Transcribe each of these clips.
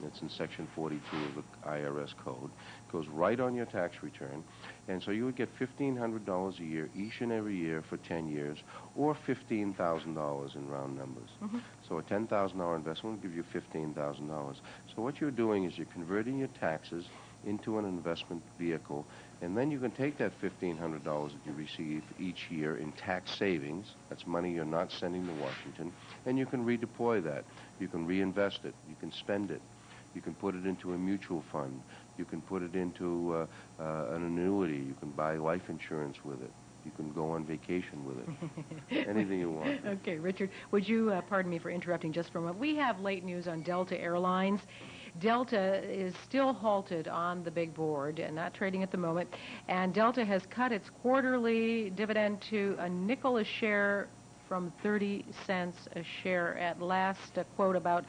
It's in Section 42 of the IRS code. It goes right on your tax return. And so you would get $1,500 a year each and every year for 10 years, or $15,000 in round numbers. So a $10,000 investment will give you $15,000. So what you're doing is you're converting your taxes into an investment vehicle, and then you can take that $1,500 that you receive each year in tax savings. That's money you're not sending to Washington, and you can redeploy that. You can reinvest it. You can spend it. You can put it into a mutual fund. You can put it into an annuity. You can buy life insurance with it. You can go on vacation with it. Anything you want. Okay, Richard, would you pardon me for interrupting just for a moment? We have late news on Delta Airlines. Delta is still halted on the big board and not trading at the moment. And Delta has cut its quarterly dividend to a nickel a share from 30 cents a share. At last quote about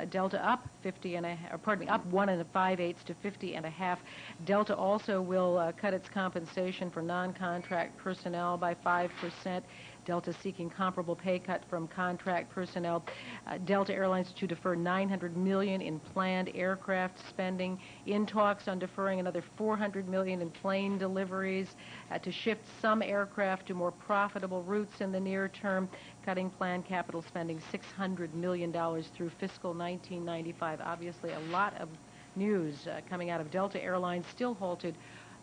Delta up 1 5/8 to 50.5. Delta also will cut its compensation for non-contract personnel by 5%. Delta seeking comparable pay cut from contract personnel. Delta Airlines to defer $900 million in planned aircraft spending. In talks on deferring another $400 million in plane deliveries. To shift some aircraft to more profitable routes in the near term. Cutting planned capital spending $600 million through fiscal 1995. Obviously, a lot of news coming out of Delta Airlines, still halted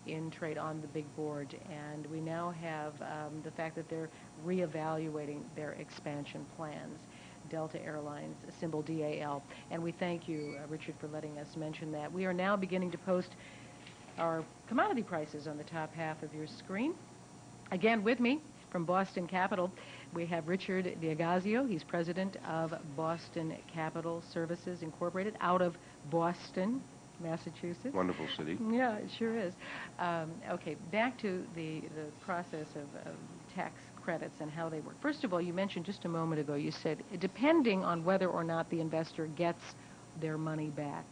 in trade on the big board, and we now have the fact that they're reevaluating their expansion plans. Delta Airlines, symbol DAL, and we thank you, Richard, for letting us mention that. We are now beginning to post our commodity prices on the top half of your screen. Again, with me from Boston Capital, we have Richard Diagazio. He's president of Boston Capital Services Incorporated out of Boston, Massachusetts. Wonderful city. Yeah, it sure is. Okay, back to the process of tax credits and how they work. First of all, you mentioned just a moment ago, you said, depending on whether or not the investor gets their money back.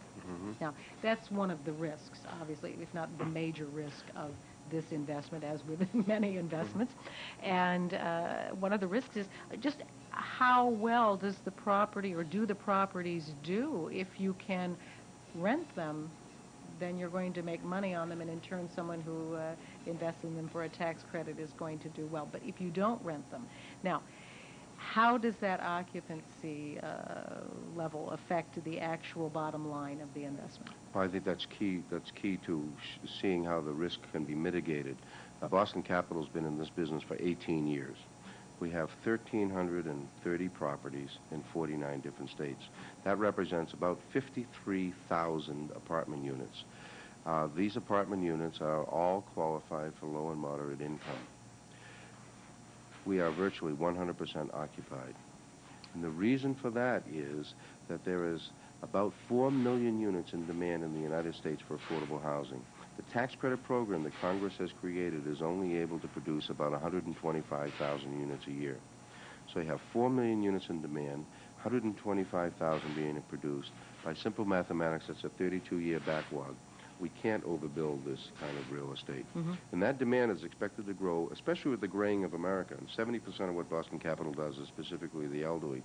Now, that's one of the risks, obviously, if not the major risk of this investment, as with many investments. And one of the risks is just how well does the property, or do the properties do? If you can rent them, then you're going to make money on them, and in turn someone who invests in them for a tax credit is going to do well. But if you don't rent them, now, how does that occupancy level affect the actual bottom line of the investment? Well, I think that's key. That's key to seeing how the risk can be mitigated. Boston Capital's been in this business for 18 years. We have 1,330 properties in 49 different states. That represents about 53,000 apartment units. These apartment units are all qualified for low and moderate income. We are virtually 100% occupied. And the reason for that is that there is about 4 million units in demand in the United States for affordable housing. The tax credit program that Congress has created is only able to produce about 125,000 units a year. So you have 4 million units in demand, 125,000 being produced. By simple mathematics, that's a 32-year backlog. We can't overbuild this kind of real estate. And that demand is expected to grow, especially with the graying of America. And 70% of what Boston Capital does is specifically the elderly.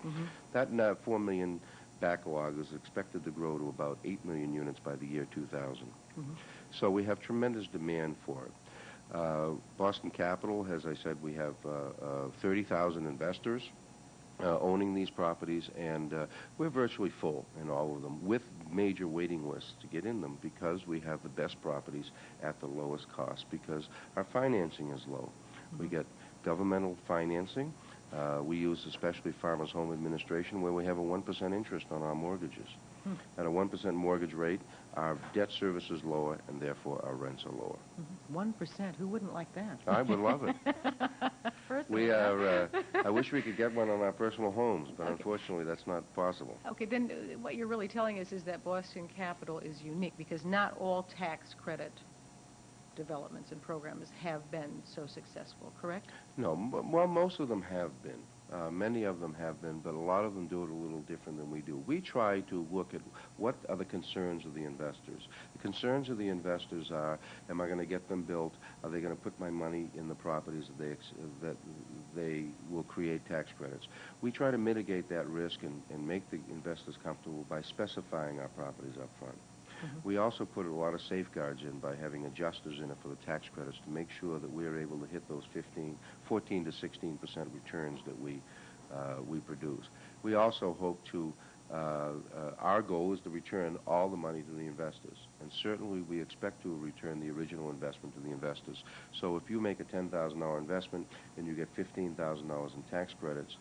That 4 million backlog is expected to grow to about 8 million units by the year 2000. So we have tremendous demand for it. Boston Capital, as I said, we have 30,000 investors owning these properties, and we're virtually full in all of them, with major waiting lists to get in them, because we have the best properties at the lowest cost, because our financing is low. We get governmental financing. We use especially Farmers Home Administration, where we have a 1% interest on our mortgages. At a 1% mortgage rate, our debt service is lower, and therefore our rents are lower. 1%? Who wouldn't like that? I would love it. We are. I wish we could get one on our personal homes, but unfortunately that's not possible. Okay, then what you're really telling us is that Boston Capital is unique, because not all tax credit developments and programs have been so successful, correct? No, well, most of them have been. Many of them have been, but a lot of them do it a little different than we do. We try to look at what are the concerns of the investors. The concerns of the investors are, am I going to get them built? Are they going to put my money in the properties that they will create tax credits? We try to mitigate that risk and make the investors comfortable by specifying our properties up front. We also put a lot of safeguards in by having adjusters in it for the tax credits to make sure that we're able to hit those 14 to 16% returns that we produce. We also hope to, our goal is to return all the money to the investors. And certainly we expect to return the original investment to the investors. So if you make a $10,000 investment and you get $15,000 in tax credits,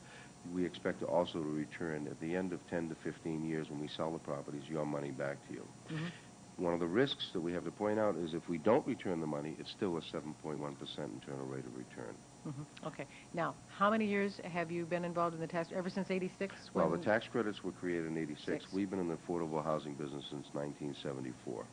we expect to also return at the end of 10 to 15 years when we sell the properties, your money back to you. One of the risks that we have to point out is if we don't return the money, it's still a 7.1% internal rate of return. Okay. Now, how many years have you been involved in the tax, ever since 86? Well, the tax credits were created in 86. We've been in the affordable housing business since 1974.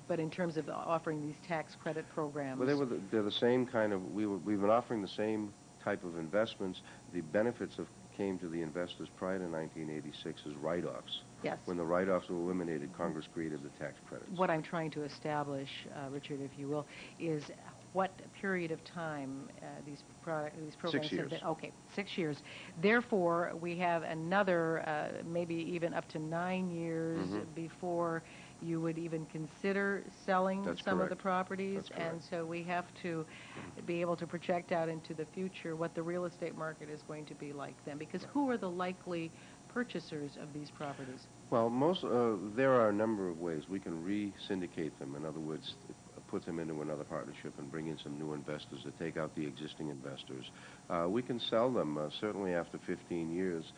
But in terms of offering these tax credit programs? Well, they're the same kind of, we've been offering the same type of investments. The benefits came to the investors prior to 1986 as write-offs. Yes. When the write-offs were eliminated, Congress created the tax credits. What I'm trying to establish, Richard, if you will, is what period of time these programs 6 years. have been. Okay, 6 years. Therefore, we have another maybe even up to 9 years before you would even consider selling some of the properties. That's correct. And so we have to be able to project out into the future what the real estate market is going to be like then, because who are the likely purchasers of these properties? Well, there are a number of ways. We can re-syndicate them. In other words, put them into another partnership and bring in some new investors to take out the existing investors. We can sell them. Certainly after 15 years,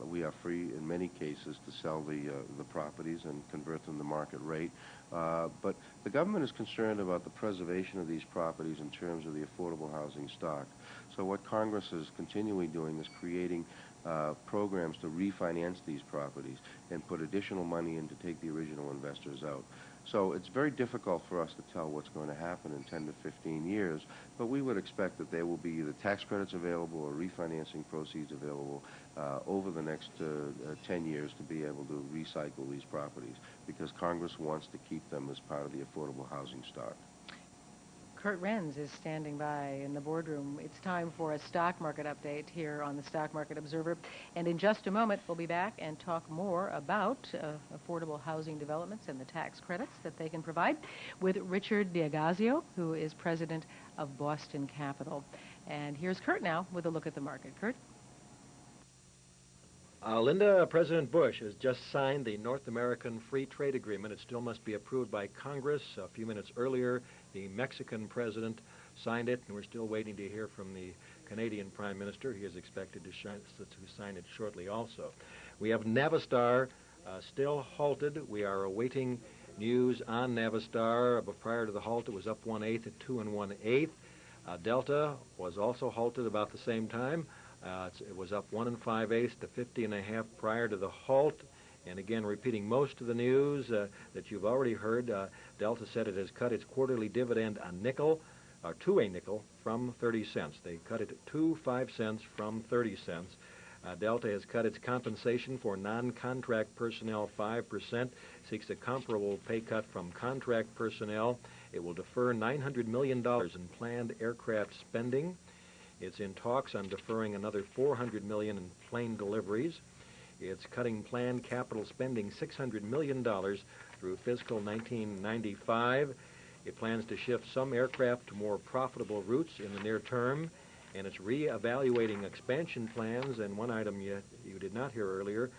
we are free in many cases to sell the properties and convert them to market rate. But the government is concerned about the preservation of these properties in terms of the affordable housing stock. So what Congress is continually doing is creating programs to refinance these properties and put additional money in to take the original investors out. So it's very difficult for us to tell what's going to happen in 10 to 15 years, but we would expect that there will be either tax credits available or refinancing proceeds available over the next 10 years to be able to recycle these properties, because Congress wants to keep them as part of the affordable housing stock. Curt Renz is standing by in the boardroom. It's time for a stock market update here on the Stock Market Observer. And in just a moment, we'll be back and talk more about affordable housing developments and the tax credits that they can provide with Richard D'Agazio, who is president of Boston Capital. And here's Curt now with a look at the market. Curt? Linda, President Bush has just signed the North American Free Trade Agreement. It still must be approved by Congress. A few minutes earlier, the Mexican president signed it, and we're still waiting to hear from the Canadian Prime Minister. He is expected to sign it shortly also. We have Navistar still halted. We are awaiting news on Navistar. But prior to the halt, it was up 1/8 at 2 1/8. Delta was also halted about the same time. It was up 1 5/8 to 50.5 prior to the halt. And again, repeating most of the news that you've already heard, Delta said it has cut its quarterly dividend to a nickel from 30 cents. They cut it to 5 cents from 30 cents. Delta has cut its compensation for non-contract personnel 5%, seeks a comparable pay cut from contract personnel. It will defer $900 million in planned aircraft spending. It's in talks on deferring another $400 million in plane deliveries. It's cutting planned capital spending $600 million through fiscal 1995. It plans to shift some aircraft to more profitable routes in the near term, and it's re-evaluating expansion plans. And one item you did not hear earlier,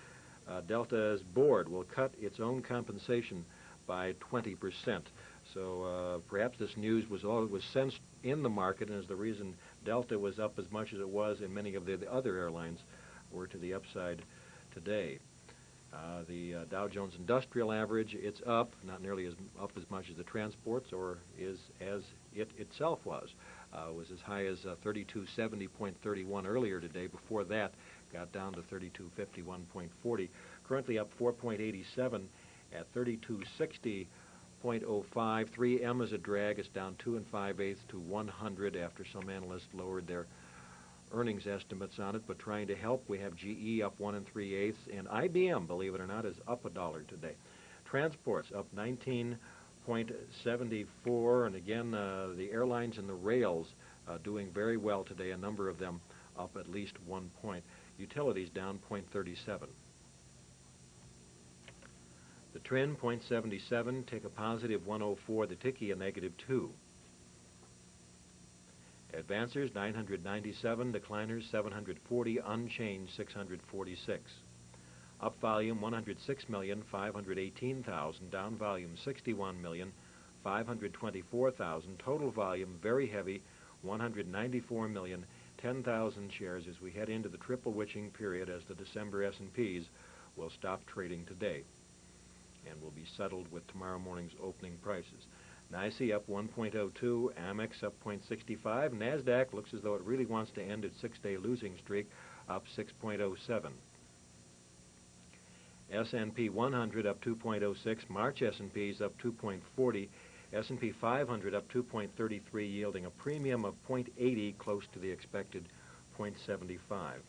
Delta's board will cut its own compensation by 20%. So perhaps this news was sensed in the market, and is the reason Delta was up as much as it was, and many of the other airlines were to the upside today. The Dow Jones Industrial Average, it's up, not nearly as much as the transports, or is as it itself was. It was as high as 3270.31 earlier today. Before that, got down to 3251.40. Currently up 4.87 at 3260.05. 3M is a drag. It's down 2 5/8 to 100 after some analysts lowered their earnings estimates on it, but trying to help, we have GE up 1 3/8, and IBM, believe it or not, is up $1 today. Transports up 19.74, and again, the airlines and the rails doing very well today, a number of them up at least 1 point. Utilities down 0.37. The trend, 0.77, take a positive 104, the Tiki a negative 2. Advancers, 997, decliners, 740, unchanged, 646. Up volume, 106,518,000, down volume, 61,524,000. Total volume, very heavy, 194,010,000 shares as we head into the triple witching period as the December S&Ps will stop trading today and will be settled with tomorrow morning's opening prices. NYSE up 1.02, Amex up 0.65, NASDAQ looks as though it really wants to end its 6-day losing streak, up 6.07. S&P 100 up 2.06, March S&Ps up 2.40, S&P 500 up 2.33, yielding a premium of 0.80, close to the expected 0.75.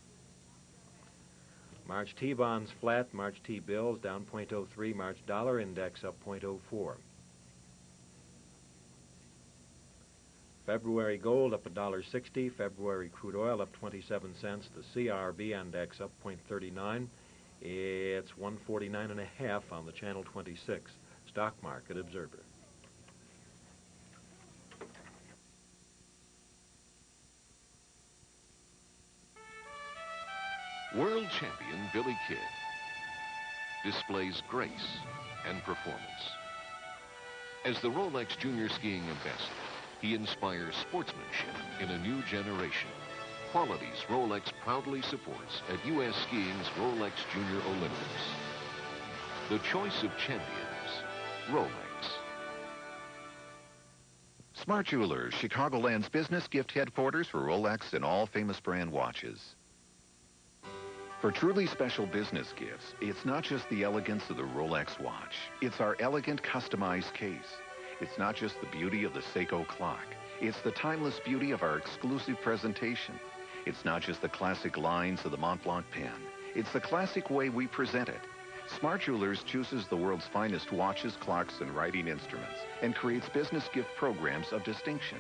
March T-bonds flat, March T-bills down 0.03, March dollar index up 0.04. February gold up $1.60, February crude oil up 27 cents, the CRB index up 0.39. It's 149.5 on the Channel 26 Stock Market Observer. World champion Billy Kidd displays grace and performance. As the Rolex Junior Skiing Ambassador, he inspires sportsmanship in a new generation. Qualities Rolex proudly supports at U.S. Skiing's Rolex Junior Olympics. The choice of champions, Rolex. Smart Jewelers, Chicagoland's business gift headquarters for Rolex and all famous brand watches. For truly special business gifts, it's not just the elegance of the Rolex watch. It's our elegant, customized case. It's not just the beauty of the Seiko clock. It's the timeless beauty of our exclusive presentation. It's not just the classic lines of the Mont Blanc pen. It's the classic way we present it. Smart Jewelers chooses the world's finest watches, clocks, and writing instruments and creates business gift programs of distinction.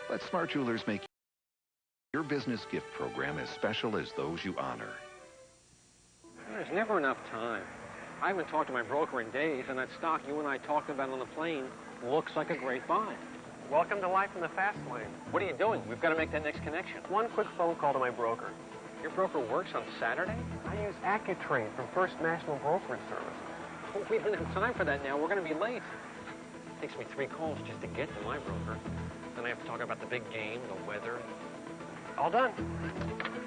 Let Smart Jewelers make your business gift program as special as those you honor. There's never enough time. I haven't talked to my broker in days, and that stock you and I talked about on the plane looks like a great buy. Welcome to life in the fast lane. What are you doing? We've got to make that next connection. One quick phone call to my broker. Your broker works on Saturday? I use AccuTrade from First National Brokerage Service. Oh, we don't have time for that now. We're going to be late. It takes me 3 calls just to get to my broker. Then I have to talk about the big game, the weather. All done.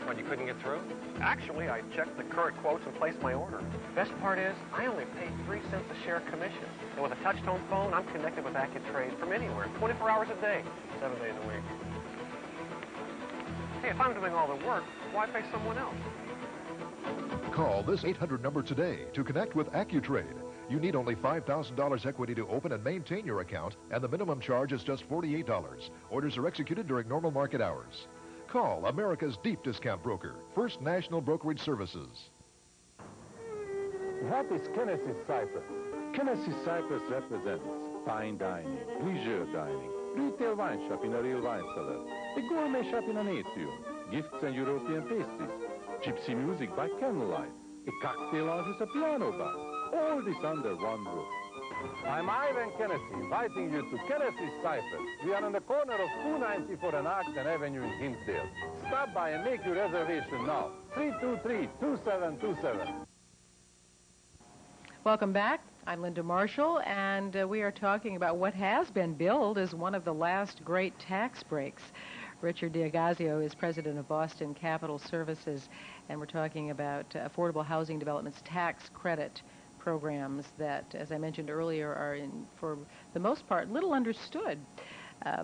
What, you couldn't get through? Actually, I checked the current quotes and placed my order. Best part is, I only pay 3 cents a share commission. And with a touch-tone phone, I'm connected with AccuTrade from anywhere, 24 hours a day, 7 days a week. Hey, if I'm doing all the work, why pay someone else? Call this 800 number today to connect with AccuTrade. You need only $5,000 equity to open and maintain your account, and the minimum charge is just $48. Orders are executed during normal market hours. Call America's deep discount broker, First National Brokerage Services. What is Tennessee Cypress? Tennessee Cypress represents fine dining, leisure dining, retail wine shop in a real wine cellar, a gourmet shop in an atrium, gifts and European pastries, gypsy music by candlelight, a cocktail lounge with a piano bar, all this under one roof. I'm Ivan Kennedy, inviting you to Tennessee Cypress. We are on the corner of 294 and Ogden Avenue in Hinsdale. Stop by and make your reservation now. 323-2727. Welcome back. I'm Linda Marshall, and we are talking about what has been billed as one of the last great tax breaks. Richard Diagazio is president of Boston Capital Services, and we're talking about affordable housing development's tax credit programs that, as I mentioned earlier, are, for the most part, little understood.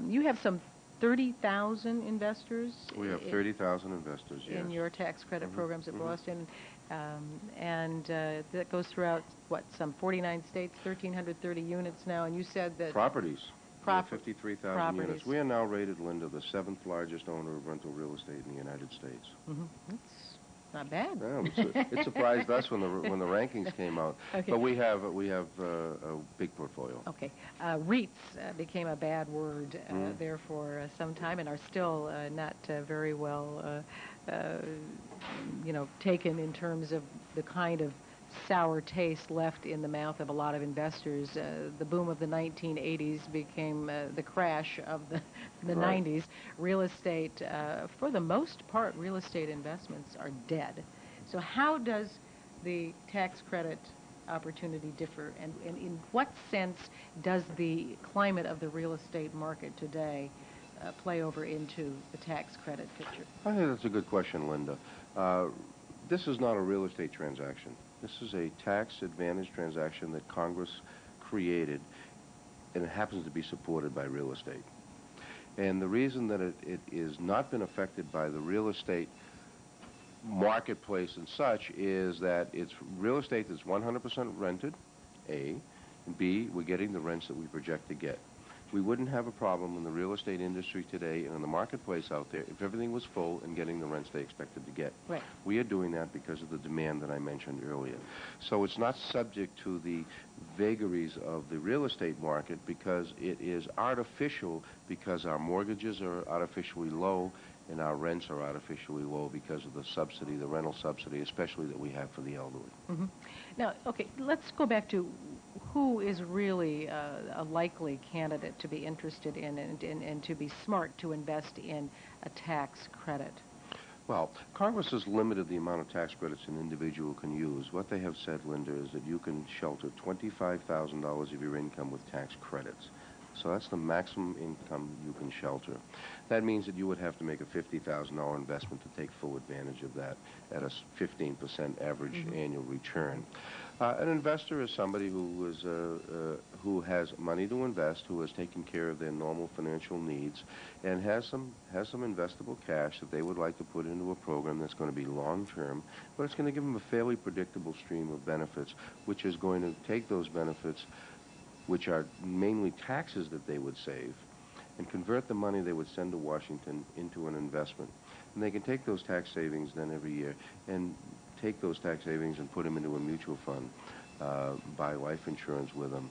You have some 30,000 investors. We have 30,000 investors, yes. In your tax credit programs at Boston, and that goes throughout, what, some 49 states, 1,330 units now, and you said that... Properties. 53,000 properties. units. We are now rated, Linda, the 7th largest owner of rental real estate in the United States. That's not bad. Yeah, it surprised us when the rankings came out. Okay. But we have a big portfolio. Okay. REITs became a bad word there for some time and are still not very well, taken in terms of the kind of sour taste left in the mouth of a lot of investors. The boom of the 1980s became the crash of the Right. 90s. Real estate, for the most part, real estate investments are dead. So how does the tax credit opportunity differ, and in what sense does the climate of the real estate market today play over into the tax credit picture? I think that's a good question, Linda. This is not a real estate transaction. This is a tax advantage transaction that Congress created, and it happens to be supported by real estate. And the reason that it is not been affected by the real estate marketplace and such is that it's real estate that's 100% rented, A, and B, we're getting the rents that we project to get. We wouldn't have a problem in the real estate industry today and in the marketplace out there if everything was full and getting the rents they expected to get. Right. We are doing that because of the demand that I mentioned earlier. So it's not subject to the vagaries of the real estate market because it is artificial, because our mortgages are artificially low and our rents are artificially low because of the subsidy, the rental subsidy, especially that we have for the elderly. Mm-hmm. Now, okay, let's go back to who is really a likely candidate to be interested in and to be smart to invest in a tax credit. Well, Congress has limited the amount of tax credits an individual can use. What they have said, Linda, is that you can shelter $25,000 of your income with tax credits. So that's the maximum income you can shelter. That means that you would have to make a $50,000 investment to take full advantage of that at a 15% average annual return. An investor is somebody who has money to invest, who has taken care of their normal financial needs, and has some investable cash that they would like to put into a program that's going to be long-term, but it's going to give them a fairly predictable stream of benefits, which is going to take those benefits, which are mainly taxes that they would save, and convert the money they would send to Washington into an investment. And they can take those tax savings then every year and take those tax savings and put them into a mutual fund, buy life insurance with them,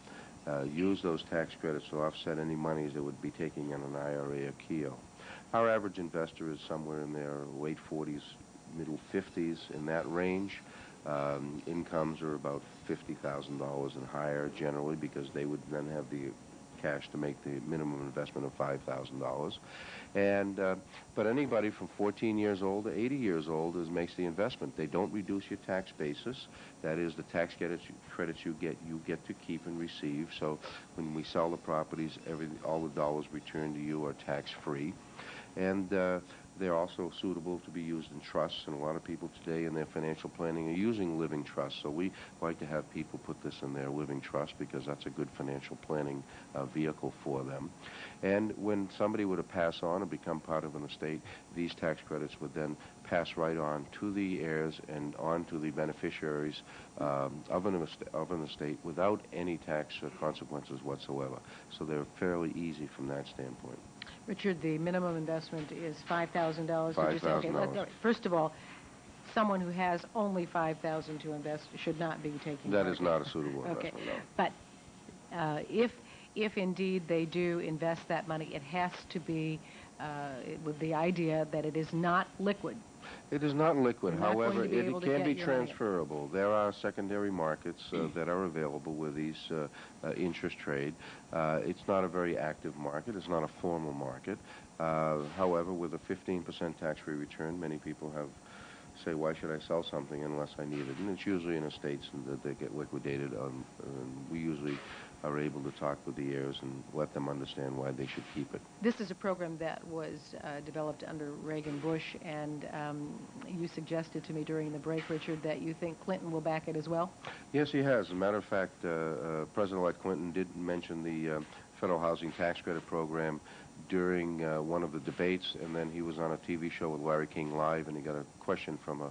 use those tax credits to offset any monies they would be taking in an IRA or KEO. Our average investor is somewhere in their late 40s, middle 50s, in that range. Incomes are about $50,000 and higher generally because they would then have the cash to make the minimum investment of $5,000. And but anybody from 14 years old to 80 years old makes the investment. They don't reduce your tax basis. That is, the tax credits you get to keep and receive. So when we sell the properties, all the dollars returned to you are tax-free. And they're also suitable to be used in trusts, and a lot of people today in their financial planning are using living trusts. So we like to have people put this in their living trust because that's a good financial planning vehicle for them. And when somebody were to pass on and become part of an estate, these tax credits would then pass right on to the heirs and on to the beneficiaries of an estate without any tax consequences whatsoever. So they're fairly easy from that standpoint. Richard, the minimum investment is $5,000. $5,000. First of all, someone who has only $5,000 to invest should not be taking that. Is not a suitable investment, no. But if indeed they do invest that money, it has to be with the idea that it is not liquid. It is not liquid. However, it can be get transferable. There are secondary markets that are available with these interest trade. It's not a very active market. It's not a formal market. However, with a 15% tax-free return, many people say, why should I sell something unless I need it? And it's usually in estates that they get liquidated. We usually are able to talk with the heirs and let them understand why they should keep it. This is a program that was developed under Reagan-Bush, and you suggested to me during the break, Richard, that you think Clinton will back it as well? Yes, he has. As a matter of fact, President-elect Clinton did mention the federal housing tax credit program during one of the debates, and then he was on a TV show with Larry King Live, and he got a question from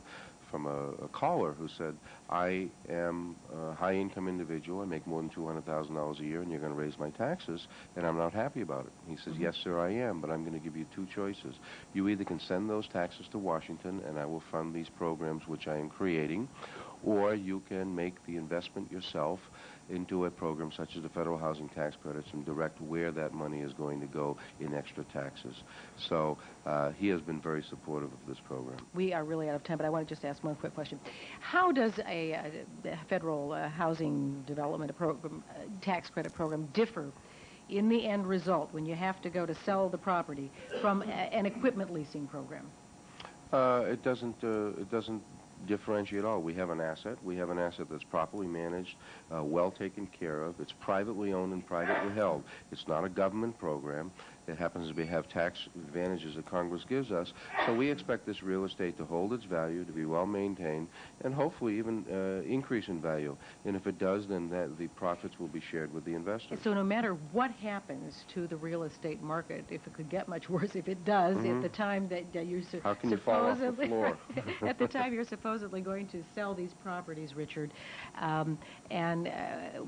from a caller who said, I am a high-income individual. I make more than $200,000 a year, and you're going to raise my taxes, and I'm not happy about it. He says, yes, sir, I am, but I'm going to give you two choices. You either can send those taxes to Washington, and I will fund these programs which I am creating, or you can make the investment yourself into a program such as the federal housing tax credits and direct where that money is going to go in extra taxes. So he has been very supportive of this program. We are really out of time, but I want to just ask one quick question. How does a federal housing development program, tax credit program differ in the end result when you have to go to sell the property from an equipment leasing program? It doesn't differentiate at all. We have an asset. We have an asset that's properly managed, well taken care of. It's privately owned and privately held. It's not a government program. It happens to have tax advantages that Congress gives us. So we expect this real estate to hold its value, to be well maintained, and hopefully even increase in value. And if it does, then the profits will be shared with the investors. So no matter what happens to the real estate market, if it could get much worse, if it does, at the time that you're How can you fall off the floor? at the time you're supposedly going to sell these properties, Richard,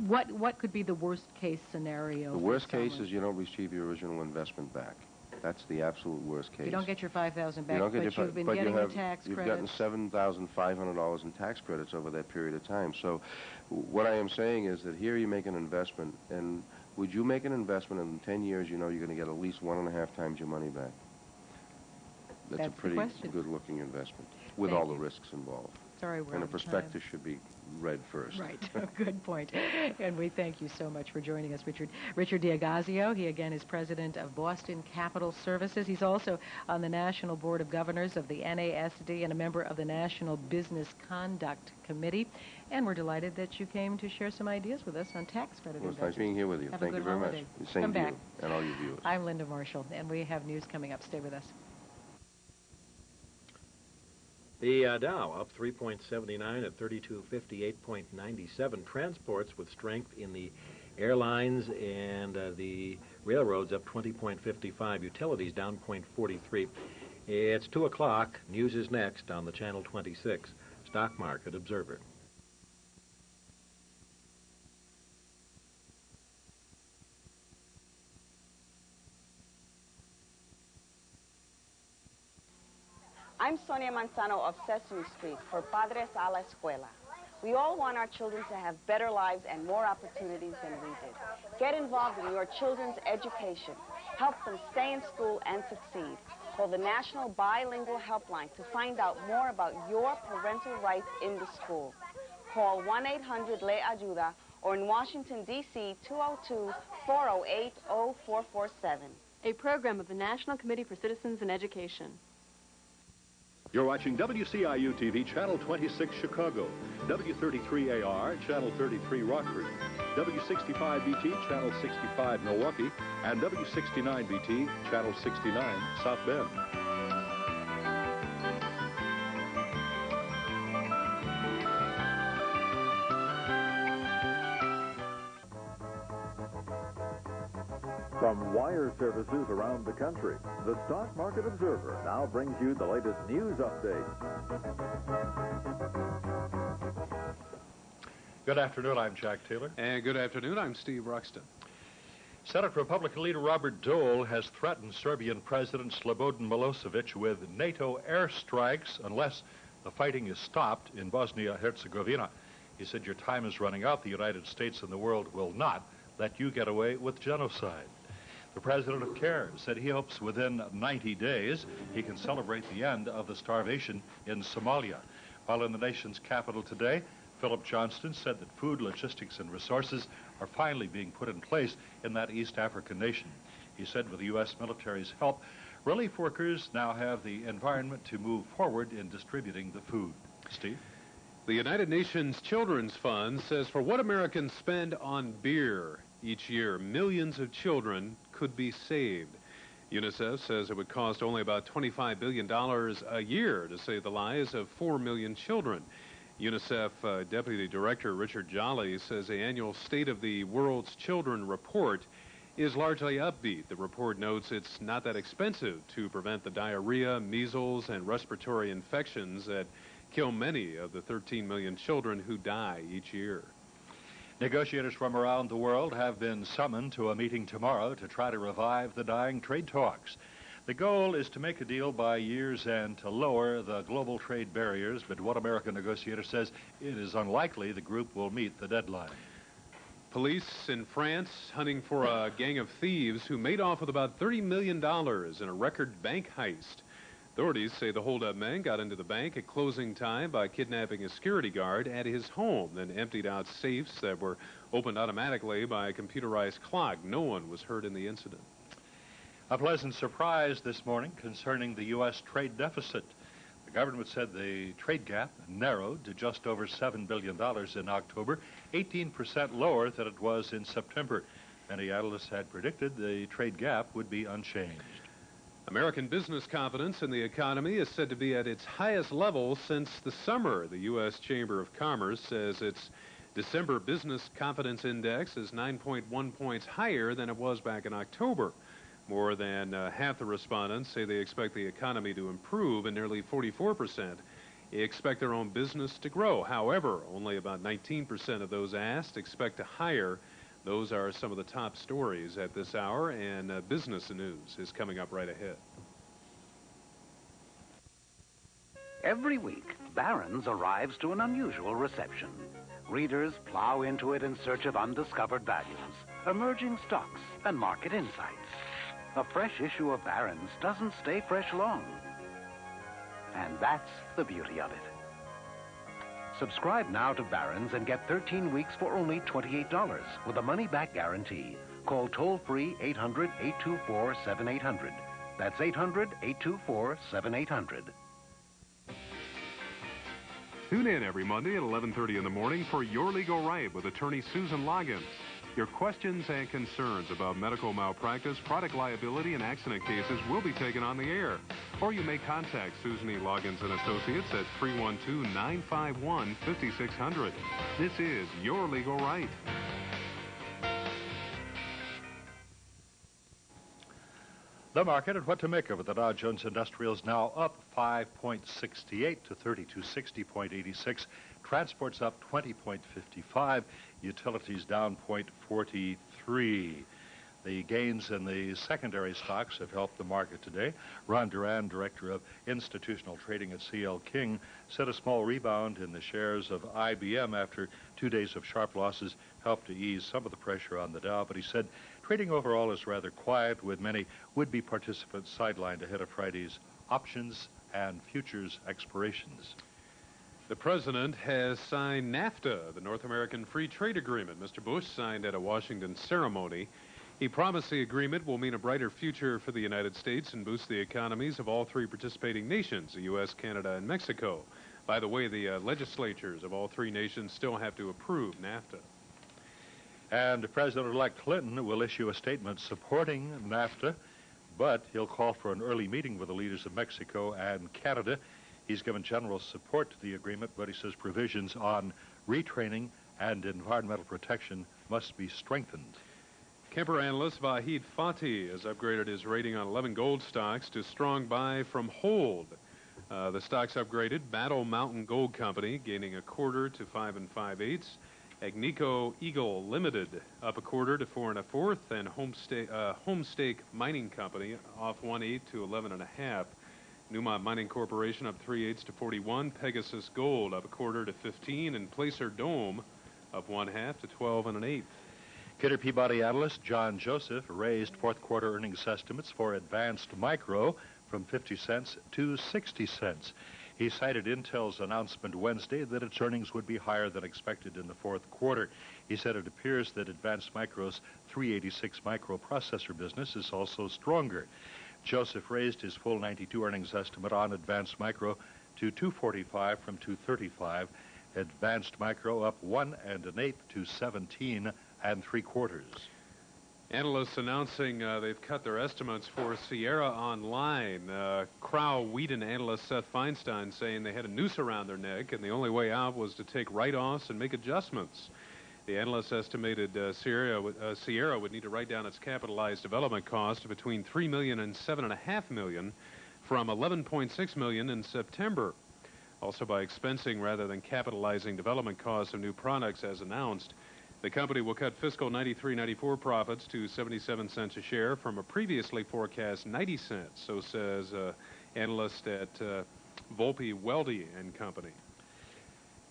what could be the worst case scenario? The worst case is you don't receive your original investment back. That's the absolute worst case. You don't get your $5,000 back, you don't get but you've been but getting the tax you've credits. gotten $7,500 in tax credits over that period of time. So what I am saying is that here you make an investment, and would you make an investment in 10 years, you know you're going to get at least 1.5 times your money back? That's a pretty good-looking investment with all the risks involved. Sorry, we're and a out of prospectus time. should be read first. Right. Good point. And we thank you so much for joining us, Richard. Richard D'Agazio, he again is president of Boston Capital Services. He's also on the National Board of Governors of the NASD and a member of the National Business Conduct Committee. And we're delighted that you came to share some ideas with us on tax credit Well, it's investments. nice being here with you. Have Thank a you good very holiday. much. Same Come to back. you and all your viewers. I'm Linda Marshall, and we have news coming up. Stay with us. The Dow up 3.79 at 3258.97. Transports with strength in the airlines and the railroads up 20.55. Utilities down 0.43. It's 2 o'clock. News is next on the Channel 26 Stock Market Observer. I'm Sonia Manzano of Sesame Street for Padres a la Escuela. We all want our children to have better lives and more opportunities than we did. Get involved in your children's education. Help them stay in school and succeed. Call the National Bilingual Helpline to find out more about your parental rights in the school. Call 1-800-LE-AYUDA or in Washington, D.C., 202-408-0447. A program of the National Committee for Citizens and Education. You're watching WCIU TV, Channel 26 Chicago, W33AR, Channel 33 Rockford, W65BT, Channel 65 Milwaukee, and W69BT, Channel 69 South Bend. From wire services around the country, the Stock Market Observer now brings you the latest news update. Good afternoon, I'm Jack Taylor. And good afternoon, I'm Steve Ruxton. Senate Republican leader Robert Dole has threatened Serbian President Slobodan Milosevic with NATO airstrikes unless the fighting is stopped in Bosnia-Herzegovina. He said, your time is running out. The United States and the world will not let you get away with genocide. The president of CARE said he hopes within 90 days he can celebrate the end of the starvation in Somalia. While in the nation's capital today, Philip Johnston said that food, logistics, and resources are finally being put in place in that East African nation. He said with the U.S. military's help, relief workers now have the environment to move forward in distributing the food. Steve? The United Nations Children's Fund says for what Americans spend on beer each year, millions of children could be saved. UNICEF says it would cost only about $25 billion a year to save the lives of 4 million children. UNICEF Deputy Director Richard Jolly says the annual State of the World's Children report is largely upbeat. The report notes it's not that expensive to prevent the diarrhea, measles, and respiratory infections that kill many of the 13 million children who die each year. Negotiators from around the world have been summoned to a meeting tomorrow to try to revive the dying trade talks. The goal is to make a deal by year's end to lower the global trade barriers, but one American negotiator says it is unlikely the group will meet the deadline. Police in France hunting for a gang of thieves who made off with about $30 million in a record bank heist. Authorities say the holdup man got into the bank at closing time by kidnapping a security guard at his home, then emptied out safes that were opened automatically by a computerized clock. No one was hurt in the incident. A pleasant surprise this morning concerning the U.S. trade deficit. The government said the trade gap narrowed to just over $7 billion in October, 18% lower than it was in September. Many analysts had predicted the trade gap would be unchanged. American business confidence in the economy is said to be at its highest level since the summer. The U.S. Chamber of Commerce says its December business confidence index is 9.1 points higher than it was back in October. More than half the respondents say they expect the economy to improve, and nearly 44% expect their own business to grow. However, only about 19% of those asked expect to hire. Those are some of the top stories at this hour, and business news is coming up right ahead. Every week, Barron's arrives to an unusual reception. Readers plow into it in search of undiscovered values, emerging stocks, and market insights. A fresh issue of Barron's doesn't stay fresh long. And that's the beauty of it. Subscribe now to Barron's and get 13 weeks for only $28 with a money-back guarantee. Call toll-free 800-824-7800. That's 800-824-7800. Tune in every Monday at 11:30 in the morning for Your Legal Right with attorney Susan Loggins. Your questions and concerns about medical malpractice, product liability, and accident cases will be taken on the air. Or you may contact Susan E. Loggins and Associates at 312-951-5600. This is Your Legal Right. The market and what to make of it. The Dow Jones Industrial is now up 5.68 to 3260.86. Transport's up 20.55. Utilities down 0.43. The gains in the secondary stocks have helped the market today. Ron Duran, director of institutional trading at C.L. King, said a small rebound in the shares of IBM after 2 days of sharp losses helped to ease some of the pressure on the Dow, but he said trading overall is rather quiet, with many would-be participants sidelined ahead of Friday's options and futures expirations. The president has signed NAFTA, the North American Free Trade Agreement. Mr. Bush signed at a Washington ceremony. He promised the agreement will mean a brighter future for the United States and boost the economies of all three participating nations, the U.S., Canada, and Mexico. By the way, the legislatures of all three nations still have to approve NAFTA. And President-elect Clinton will issue a statement supporting NAFTA, but he'll call for an early meeting with the leaders of Mexico and Canada. He's given general support to the agreement, but he says provisions on retraining and environmental protection must be strengthened. Kemper analyst Vahid Fatih has upgraded his rating on 11 gold stocks to strong buy from hold. The stocks upgraded: Battle Mountain Gold Company gaining 1/4 to 5 5/8. Agnico Eagle Limited up 1/4 to 4 1/4, and Homestake Mining Company off 1/8 to 11 1/2. Newmont Mining Corporation up 3/8 to 41. Pegasus Gold up 1/4 to 15, and Placer Dome up 1/2 to 12 1/8. Kidder Peabody analyst John Joseph raised fourth-quarter earnings estimates for Advanced Micro from 50 cents to 60 cents. He cited Intel's announcement Wednesday that its earnings would be higher than expected in the fourth quarter. He said it appears that Advanced Micro's 386 microprocessor business is also stronger. Joseph raised his full 92 earnings estimate on Advanced Micro to 245 from 235. Advanced Micro up 1 1/8 to 17 3/4. Analysts announcing they've cut their estimates for Sierra Online. Crow Wheaton analyst Seth Feinstein saying they had a noose around their neck and the only way out was to take write-offs and make adjustments. The analysts estimated Sierra would need to write down its capitalized development cost to between $3 million and $7.5 million from $11.6 million in September. Also, by expensing rather than capitalizing development costs of new products as announced, the company will cut fiscal 93-94 profits to 77 cents a share from a previously forecast 90 cents, so says analyst at Volpe Weldy and Company.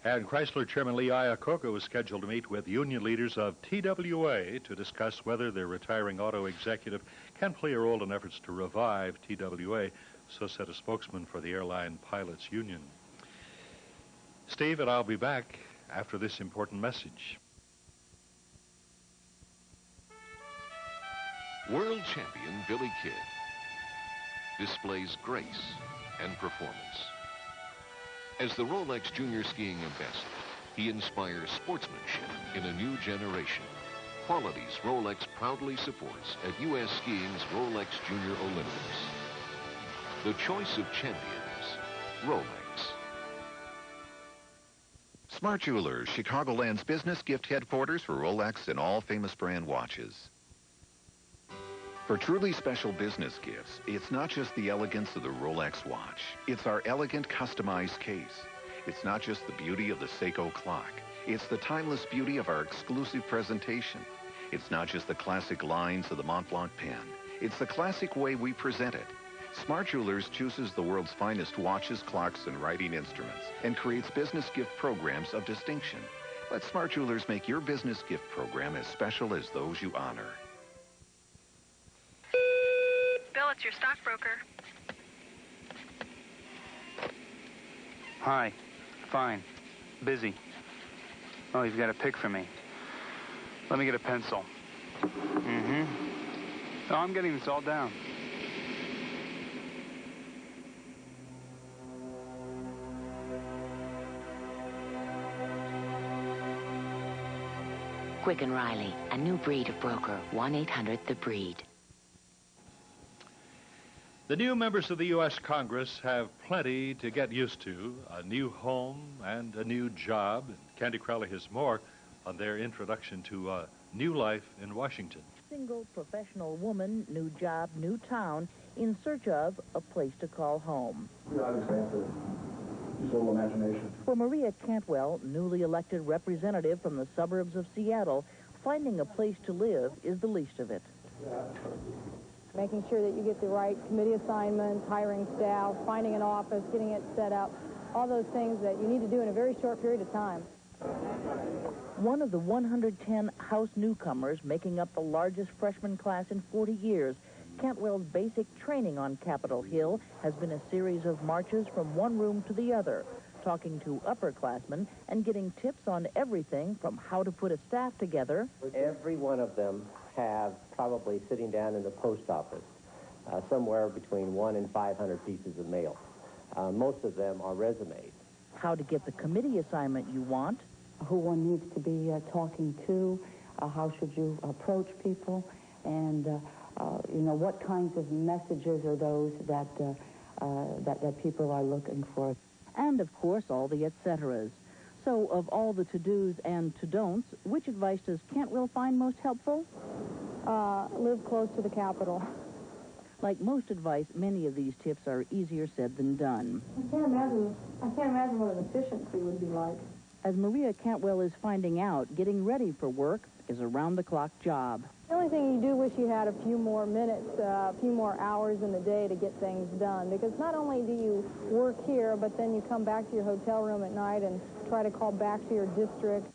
And Chrysler Chairman Lee Iacocca is scheduled to meet with union leaders of TWA to discuss whether their retiring auto executive can play a role in efforts to revive TWA, so said a spokesman for the Airline Pilots Union. Steve and I'll be back after this important message. World champion Billy Kidd displays grace and performance. As the Rolex Junior Skiing Ambassador, he inspires sportsmanship in a new generation. Qualities Rolex proudly supports at U.S. Skiing's Rolex Junior Olympics. The choice of champions, Rolex. Smart Jewelers, Chicagoland's business gift headquarters for Rolex and all famous brand watches. For truly special business gifts, it's not just the elegance of the Rolex watch. It's our elegant, customized case. It's not just the beauty of the Seiko clock. It's the timeless beauty of our exclusive presentation. It's not just the classic lines of the Mont Blanc pen. It's the classic way we present it. Smart Jewelers chooses the world's finest watches, clocks, and writing instruments and creates business gift programs of distinction. Let Smart Jewelers make your business gift program as special as those you honor. Bill, it's your stockbroker. Hi. Fine. Busy. Oh, you've got a pick for me. Let me get a pencil. Mm-hmm. Oh, I'm getting this all down. Quick and Riley, a new breed of broker, 1-800-THE-BREED. The new members of the U.S. Congress have plenty to get used to, a new home and a new job. Candy Crowley has more on their introduction to a new life in Washington. Single professional woman, new job, new town, in search of a place to call home. Use a little imagination. For Maria Cantwell, newly elected representative from the suburbs of Seattle, finding a place to live is the least of it. Making sure that you get the right committee assignments, hiring staff, finding an office, getting it set up, all those things that you need to do in a very short period of time. One of the 110 House newcomers making up the largest freshman class in 40 years, Cantwell's basic training on Capitol Hill has been a series of marches from one room to the other, talking to upperclassmen and getting tips on everything from how to put a staff together. Every one of them have probably sitting down in the post office somewhere between 100 and 500 pieces of mail. Most of them are resumes. How to get the committee assignment you want. Who one needs to be talking to, how should you approach people, and you know, what kinds of messages are those that, that people are looking for. And, of course, all the et ceteras. So, of all the to-dos and to-don'ts, which advice does Cantwell find most helpful? Live close to the Capitol. Like most advice, many of these tips are easier said than done. I can't imagine what an efficiency would be like. As Maria Cantwell is finding out, getting ready for work is a round-the-clock job. The only thing you do wish you had a few more minutes, a few more hours in the day to get things done, because not only do you work here, but then you come back to your hotel room at night and try to call back to your district.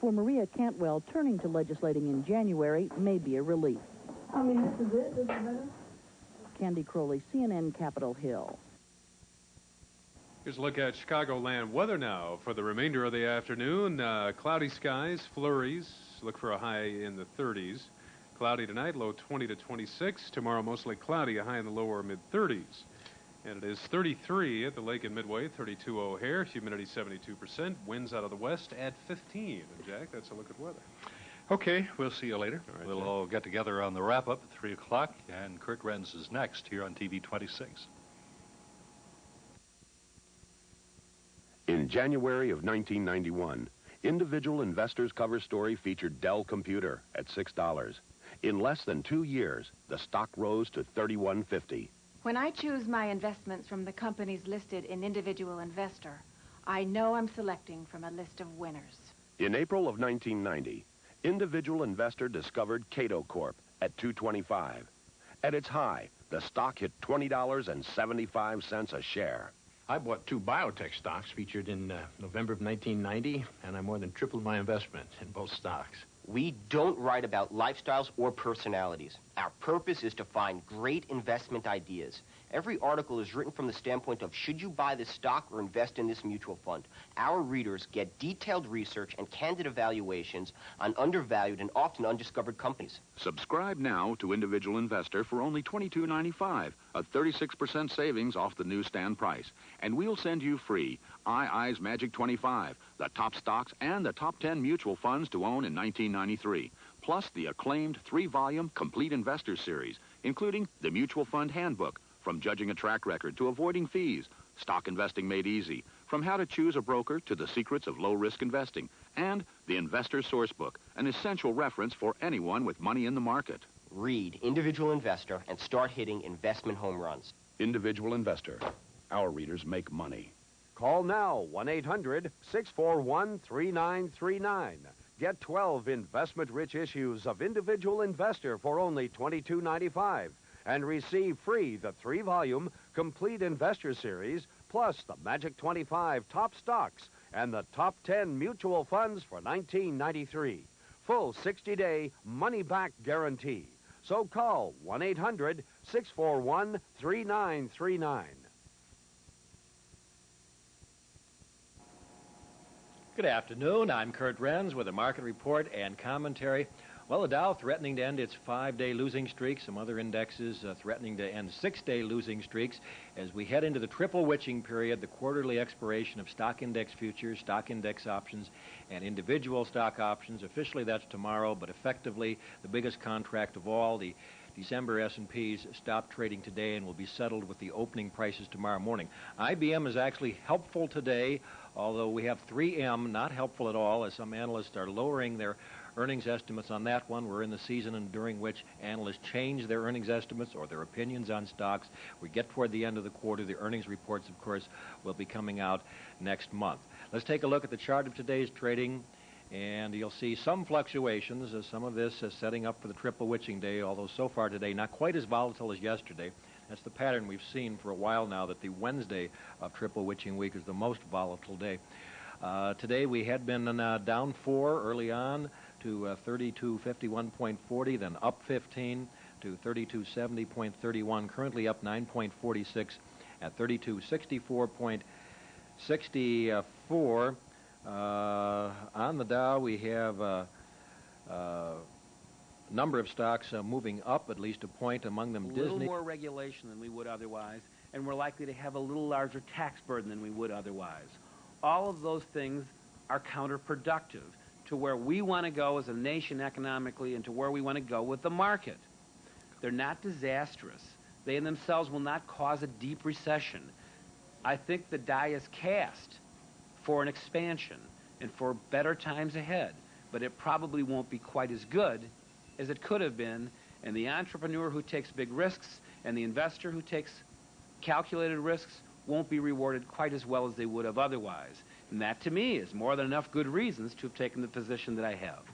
For Maria Cantwell, turning to legislating in January may be a relief. I mean, this is it? This is better? Candy Crowley, CNN, Capitol Hill. Here's a look at Chicagoland weather now for the remainder of the afternoon. Cloudy skies, flurries. Look for a high in the 30s. Cloudy tonight, low 20 to 26. Tomorrow, mostly cloudy, a high in the lower mid-30s. And it is 33 at the lake in Midway, 32 O'Hare, humidity 72%, winds out of the west at 15. And Jack, that's a look at weather. Okay, we'll see you later. All right, we'll all get together on the wrap-up at 3 o'clock, and Curt Renz is next here on TV 26. In January of 1991, Individual Investor's cover story featured Dell Computer at $6. In less than 2 years, the stock rose to $31.50. When I choose my investments from the companies listed in Individual Investor, I know I'm selecting from a list of winners. In April of 1990, Individual Investor discovered Cato Corp at $2.25. At its high, the stock hit $20.75 a share. I bought 2 biotech stocks featured in November of 1990, and I more than tripled my investment in both stocks. We don't write about lifestyles or personalities. Our purpose is to find great investment ideas. Every article is written from the standpoint of should you buy this stock or invest in this mutual fund. Our readers get detailed research and candid evaluations on undervalued and often undiscovered companies. Subscribe now to Individual Investor for only $22.95, a 36% savings off the newsstand price. And we'll send you free II's Magic 25, the top stocks and the top 10 mutual funds to own in 1993, plus the acclaimed 3-volume Complete Investor Series, including the Mutual Fund Handbook, from judging a track record to avoiding fees, Stock Investing Made Easy, from how to choose a broker to the secrets of low-risk investing, and the Investor Sourcebook, an essential reference for anyone with money in the market. Read Individual Investor and start hitting investment home runs. Individual Investor. Our readers make money. Call now, 1-800-641-3939. Get 12 investment-rich issues of Individual Investor for only $22.95. And receive free the 3-volume Complete Investor Series, plus the Magic 25 top stocks and the top 10 mutual funds for 1993. Full 60-day money-back guarantee. So call 1-800-641-3939. Good afternoon. I'm Curt Renz with a market report and commentary. Well, the Dow threatening to end its 5-day losing streak. Some other indexes threatening to end 6-day losing streaks as we head into the triple witching period, the quarterly expiration of stock index futures, stock index options, and individual stock options. Officially, that's tomorrow, but effectively, the biggest contract of all, the December S&Ps, stopped trading today and will be settled with the opening prices tomorrow morning. IBM is actually helpful today, although we have 3M not helpful at all, as some analysts are lowering their earnings estimates on that one. We're in the season and during which analysts change their earnings estimates or their opinions on stocks. We get toward the end of the quarter. The earnings reports, of course, will be coming out next month. Let's take a look at the chart of today's trading, and you'll see some fluctuations. Some of this is setting up for the triple witching day, although so far today not quite as volatile as yesterday. That's the pattern we've seen for a while now, that the Wednesday of triple witching week is the most volatile day. Today we had been down 4 early on to 3251.40, then up 15 to 3270.31, currently up 9.46 at 3264.64. On the Dow, we have a number of stocks moving up at least a point, among them Disney. A little more regulation than we would otherwise, and we're likely to have a little larger tax burden than we would otherwise. All of those things are counterproductive to where we want to go as a nation economically and to where we want to go with the market. They're not disastrous. They in themselves will not cause a deep recession. I think the die is cast for an expansion and for better times ahead, but it probably won't be quite as good as it could have been, and the entrepreneur who takes big risks and the investor who takes calculated risks won't be rewarded quite as well as they would have otherwise. And that, to me, is more than enough good reasons to have taken the position that I have.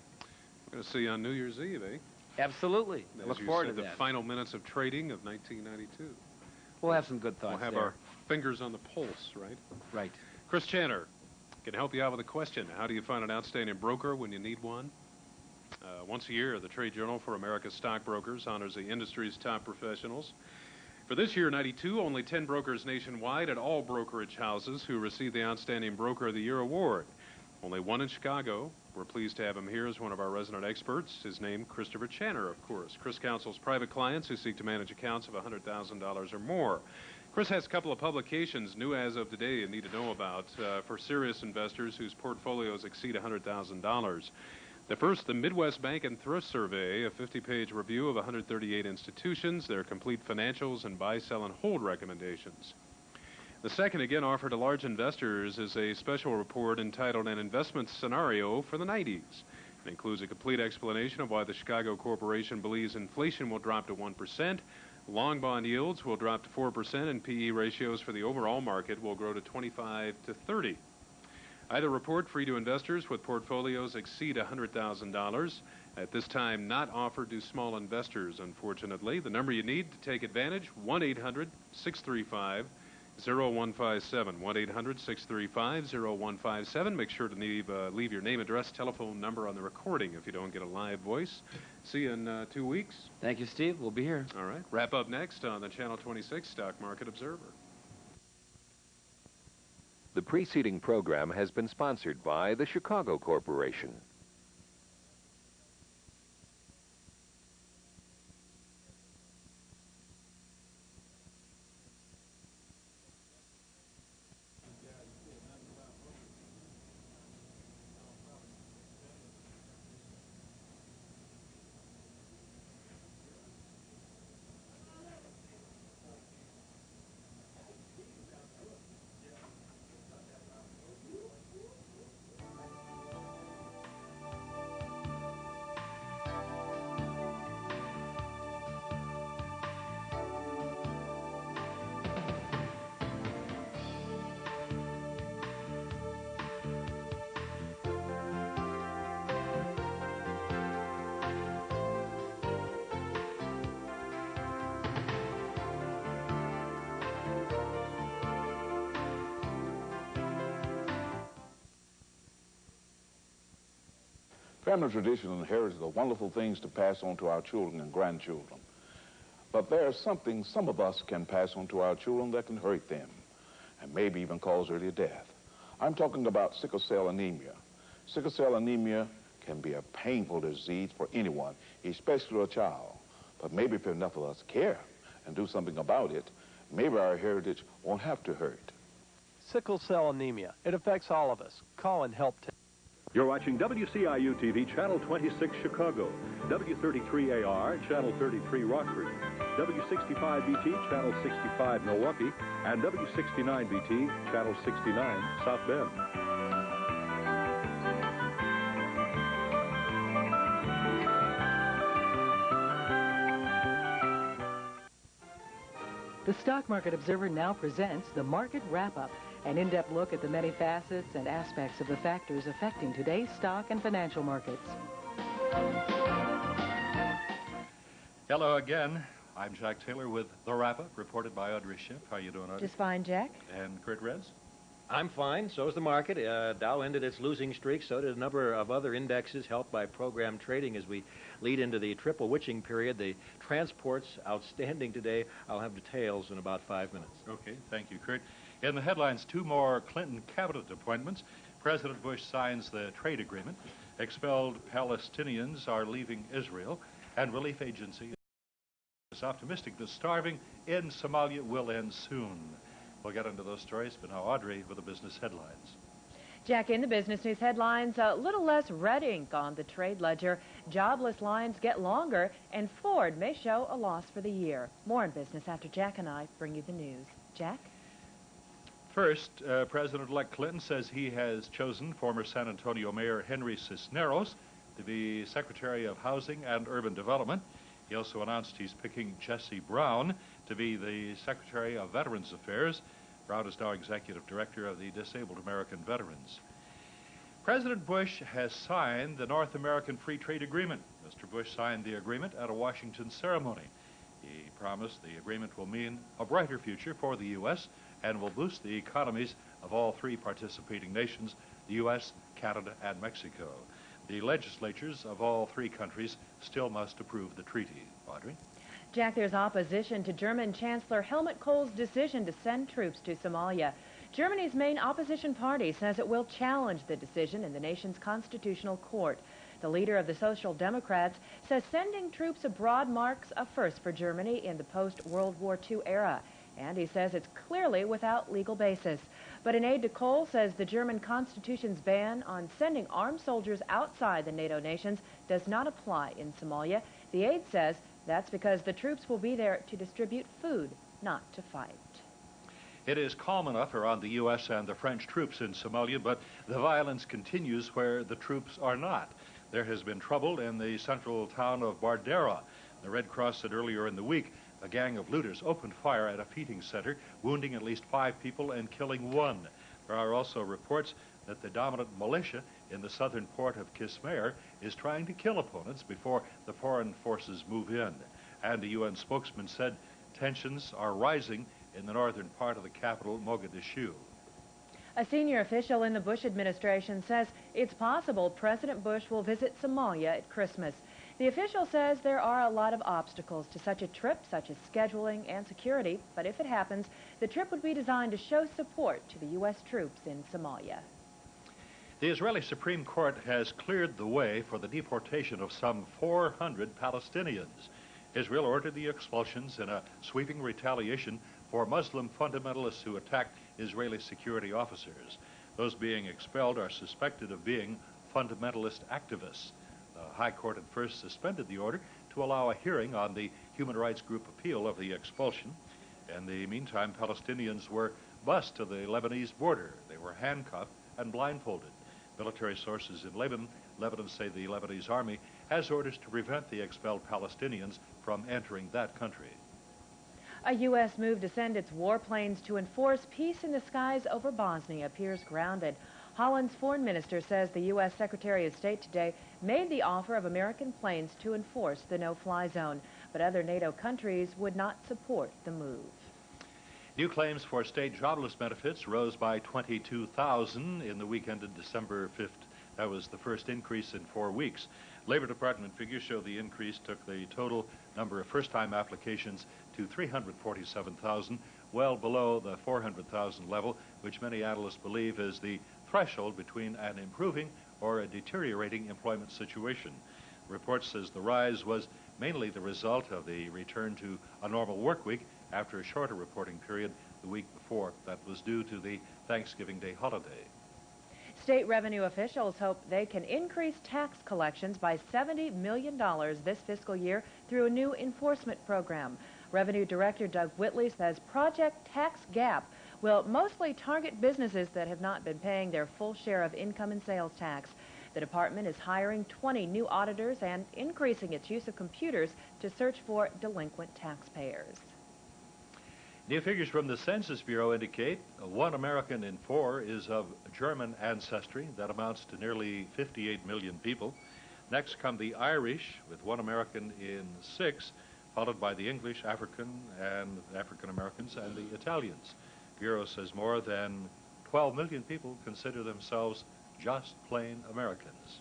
We're going to see you on New Year's Eve, eh? Absolutely. I look forward to that. The final minutes of trading of 1992. We'll have some good thoughts We'll have there. our fingers on the pulse, right? Right. Chris Channer can help you out with a question. How do you find an outstanding broker when you need one? Once a year, the Trade Journal for America's Stockbrokers honors the industry's top professionals. For this year, 92, only 10 brokers nationwide at all brokerage houses who received the Outstanding Broker of the Year award. Only one in Chicago. We're pleased to have him here as one of our resident experts. His name, Christopher Channer, of course. Chris counsels private clients who seek to manage accounts of $100,000 or more. Chris has a couple of publications, new as of today, you need to know about for serious investors whose portfolios exceed $100,000. The first, the Midwest Bank and Thrift Survey, a 50-page review of 138 institutions, their complete financials, and buy, sell, and hold recommendations. The second, again offered to large investors, is a special report entitled An Investment Scenario for the 90s. It includes a complete explanation of why the Chicago Corporation believes inflation will drop to 1%, Long bond yields will drop to 4%, and PE ratios for the overall market will grow to 25 to 30. Either report free to investors with portfolios exceed $100,000. At this time, not offered to small investors, unfortunately. The number you need to take advantage, 1-800-635-0157. 1-800-635-0157. Make sure to leave your name, address, telephone number on the recording if you don't get a live voice. See you in 2 weeks. Thank you, Steve. We'll be here. All right. Wrap up next on the Channel 26 Stock Market Observer. The preceding program has been sponsored by the Chicago Corporation. Family tradition and heritage are wonderful things to pass on to our children and grandchildren. But there's something some of us can pass on to our children that can hurt them and maybe even cause early death. I'm talking about sickle cell anemia. Sickle cell anemia can be a painful disease for anyone, especially a child. But maybe if enough of us care and do something about it, maybe our heritage won't have to hurt. Sickle cell anemia. It affects all of us. Call and help. You're watching WCIU TV, Channel 26 Chicago, W33AR, Channel 33 Rockford, W65BT, Channel 65 Milwaukee, and W69BT, Channel 69 South Bend. The Stock Market Observer now presents the Market Wrap-Up, an in-depth look at the many facets and aspects of the factors affecting today's stock and financial markets. Hello again. I'm Jack Taylor with The Wrap-Up, reported by Audrey Shimp. How you doing, Audrey? Just fine, Jack. And Curt Renz? I'm fine. So is the market. Dow ended its losing streak. So did a number of other indexes, helped by program trading as we lead into the triple witching period. The transports outstanding today. I'll have details in about 5 minutes. Okay, thank you, Curt. In the headlines, 2 more Clinton cabinet appointments. President Bush signs the trade agreement. Expelled Palestinians are leaving Israel. And relief agency is optimistic that starving in Somalia will end soon. We'll get into those stories, but now Audrey with the business headlines. Jack, in the business news headlines, a little less red ink on the trade ledger. Jobless lines get longer, and Ford may show a loss for the year. More in business after Jack and I bring you the news. Jack? First, President-elect Clinton says he has chosen former San Antonio Mayor Henry Cisneros to be Secretary of Housing and Urban Development. He also announced he's picking Jesse Brown to be the Secretary of Veterans Affairs. Brown is now Executive Director of the Disabled American Veterans. President Bush has signed the North American Free Trade Agreement. Mr. Bush signed the agreement at a Washington ceremony. He promised the agreement will mean a brighter future for the U.S. and will boost the economies of all 3 participating nations, the U.S., Canada, and Mexico. The legislatures of all 3 countries still must approve the treaty. Audrey? Jack, there's opposition to German Chancellor Helmut Kohl's decision to send troops to Somalia. Germany's main opposition party says it will challenge the decision in the nation's constitutional court. The leader of the Social Democrats says sending troops abroad marks a first for Germany in the post-World War II era. And he says it's clearly without legal basis. But an aide to Kohl says the German Constitution's ban on sending armed soldiers outside the NATO nations does not apply in Somalia. The aide says that's because the troops will be there to distribute food, not to fight. It is calm enough around the U.S. and the French troops in Somalia, but the violence continues where the troops are not. There has been trouble in the central town of Bardera. The Red Cross said earlier in the week A gang of looters opened fire at a feeding center, wounding at least 5 people and killing 1. There are also reports that the dominant militia in the southern port of Kismayer is trying to kill opponents before the foreign forces move in. And a UN spokesman said tensions are rising in the northern part of the capital, Mogadishu. A senior official in the Bush administration says it's possible President Bush will visit Somalia at Christmas. The official says there are a lot of obstacles to such a trip, such as scheduling and security, but if it happens, the trip would be designed to show support to the U.S. troops in Somalia. The Israeli Supreme Court has cleared the way for the deportation of some 400 Palestinians. Israel ordered the expulsions in a sweeping retaliation for Muslim fundamentalists who attacked Israeli security officers. Those being expelled are suspected of being fundamentalist activists. The High Court at first suspended the order to allow a hearing on the human rights group appeal of the expulsion. In the meantime, Palestinians were bused to the Lebanese border. They were handcuffed and blindfolded. Military sources in Lebanon say the Lebanese army has orders to prevent the expelled Palestinians from entering that country. A U.S. move to send its warplanes to enforce peace in the skies over Bosnia appears grounded. Holland's foreign minister says the U.S. Secretary of State today made the offer of American planes to enforce the no-fly zone, but other NATO countries would not support the move. New claims for state jobless benefits rose by 22,000 in the week ended December 5th. That was the first increase in 4 weeks. Labor Department figures show the increase took the total number of first-time applications to 347,000, well below the 400,000 level, which many analysts believe is the threshold between an improving or a deteriorating employment situation. The report says the rise was mainly the result of the return to a normal work week after a shorter reporting period the week before. That was due to the Thanksgiving Day holiday. State revenue officials hope they can increase tax collections by $70 million this fiscal year through a new enforcement program. Revenue Director Doug Whitley says Project Tax Gap will mostly target businesses that have not been paying their full share of income and sales tax. The department is hiring 20 new auditors and increasing its use of computers to search for delinquent taxpayers. New figures from the Census Bureau indicate 1 American in 4 is of German ancestry. That amounts to nearly 58 million people. Next come the Irish, with 1 American in 6, followed by the English, African Americans, and the Italians. Bureau says more than 12 million people consider themselves just plain Americans.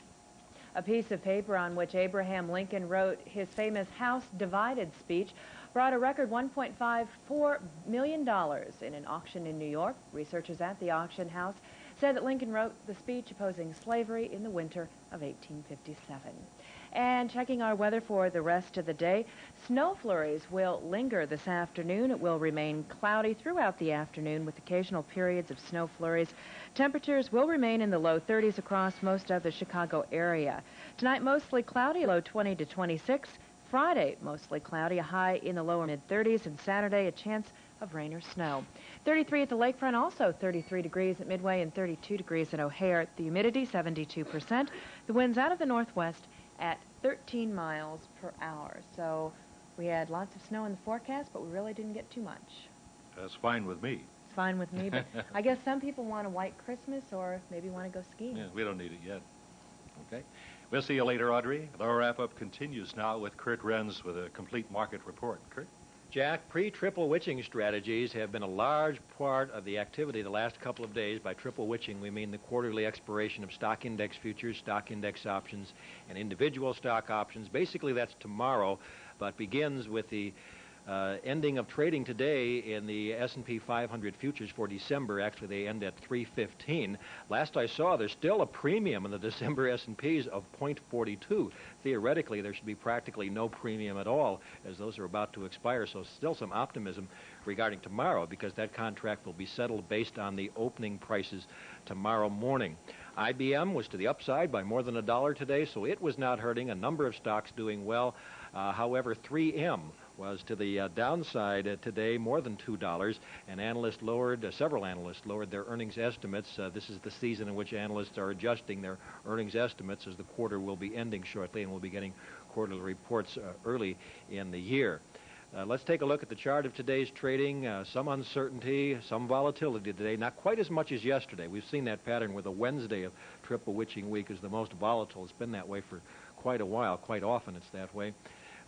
A piece of paper on which Abraham Lincoln wrote his famous House Divided speech brought a record $1.54 million in an auction in New York. Researchers at the auction house said that Lincoln wrote the speech opposing slavery in the winter of 1857. And checking our weather for the rest of the day, snow flurries will linger this afternoon. It will remain cloudy throughout the afternoon with occasional periods of snow flurries. Temperatures will remain in the low 30s across most of the Chicago area. Tonight, mostly cloudy, low 20 to 26. Friday, mostly cloudy, a high in the lower mid-30s, and Saturday, a chance of rain or snow. 33 at the lakefront, also 33 degrees at Midway and 32 degrees at O'Hare. The humidity, 72%. The winds out of the northwest at 13 miles per hour. So we had lots of snow in the forecast, but we really didn't get too much. That's fine with me. It's fine with me, but I guess some people want a white Christmas or maybe want to go skiing. Yeah, we don't need it yet. Okay. We'll see you later, Audrey. Our wrap-up continues now with Curt Renz with a complete market report. Curt? Jack, pre-triple witching strategies have been a large part of the activity the last couple of days. By triple witching, we mean the quarterly expiration of stock index futures, stock index options, and individual stock options. Basically, that's tomorrow, but begins with the ending of trading today in the S&P 500 futures for December. Actually, they end at 315. Last I saw, there's still a premium in the December S&Ps of 0.42. Theoretically, there should be practically no premium at all, as those are about to expire. So still some optimism regarding tomorrow, because that contract will be settled based on the opening prices tomorrow morning. IBM was to the upside by more than $1 today, so it was not hurting. A number of stocks doing well. However, 3M was to the downside today, more than $2, and several analysts lowered their earnings estimates. This is the season in which analysts are adjusting their earnings estimates, as the quarter will be ending shortly, and we'll be getting quarterly reports early in the year. Let's take a look at the chart of today's trading. Some uncertainty, some volatility today. Not quite as much as yesterday. We've seen that pattern where the Wednesday of Triple Witching Week is the most volatile. It's been that way for quite a while. Quite often it's that way.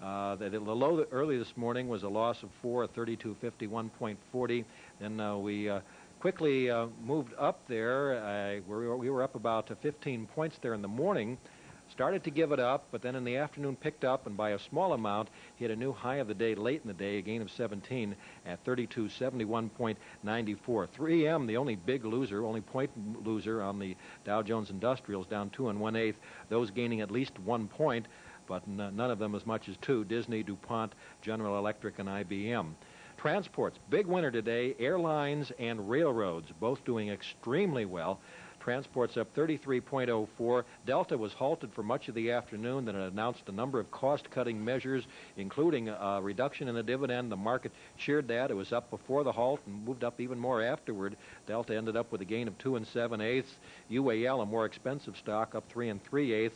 The low early this morning was a loss of 4 at 32.51.40. Then we quickly moved up there. We were up about 15 points there in the morning. Started to give it up, but then in the afternoon picked up and by a small amount hit a new high of the day late in the day, a gain of 17 at 3271.94. 3M, the only big loser, only point loser on the Dow Jones Industrials, down 2 1/8. Those gaining at least 1 point, but none of them as much as 2. Disney, DuPont, General Electric, and IBM. Transports, big winner today. Airlines and railroads, both doing extremely well. Transports up 33.04. Delta was halted for much of the afternoon, then it announced a number of cost-cutting measures, including a reduction in the dividend. The market cheered that. It was up before the halt and moved up even more afterward. Delta ended up with a gain of 2 7/8. UAL, a more expensive stock, up 3 3/8.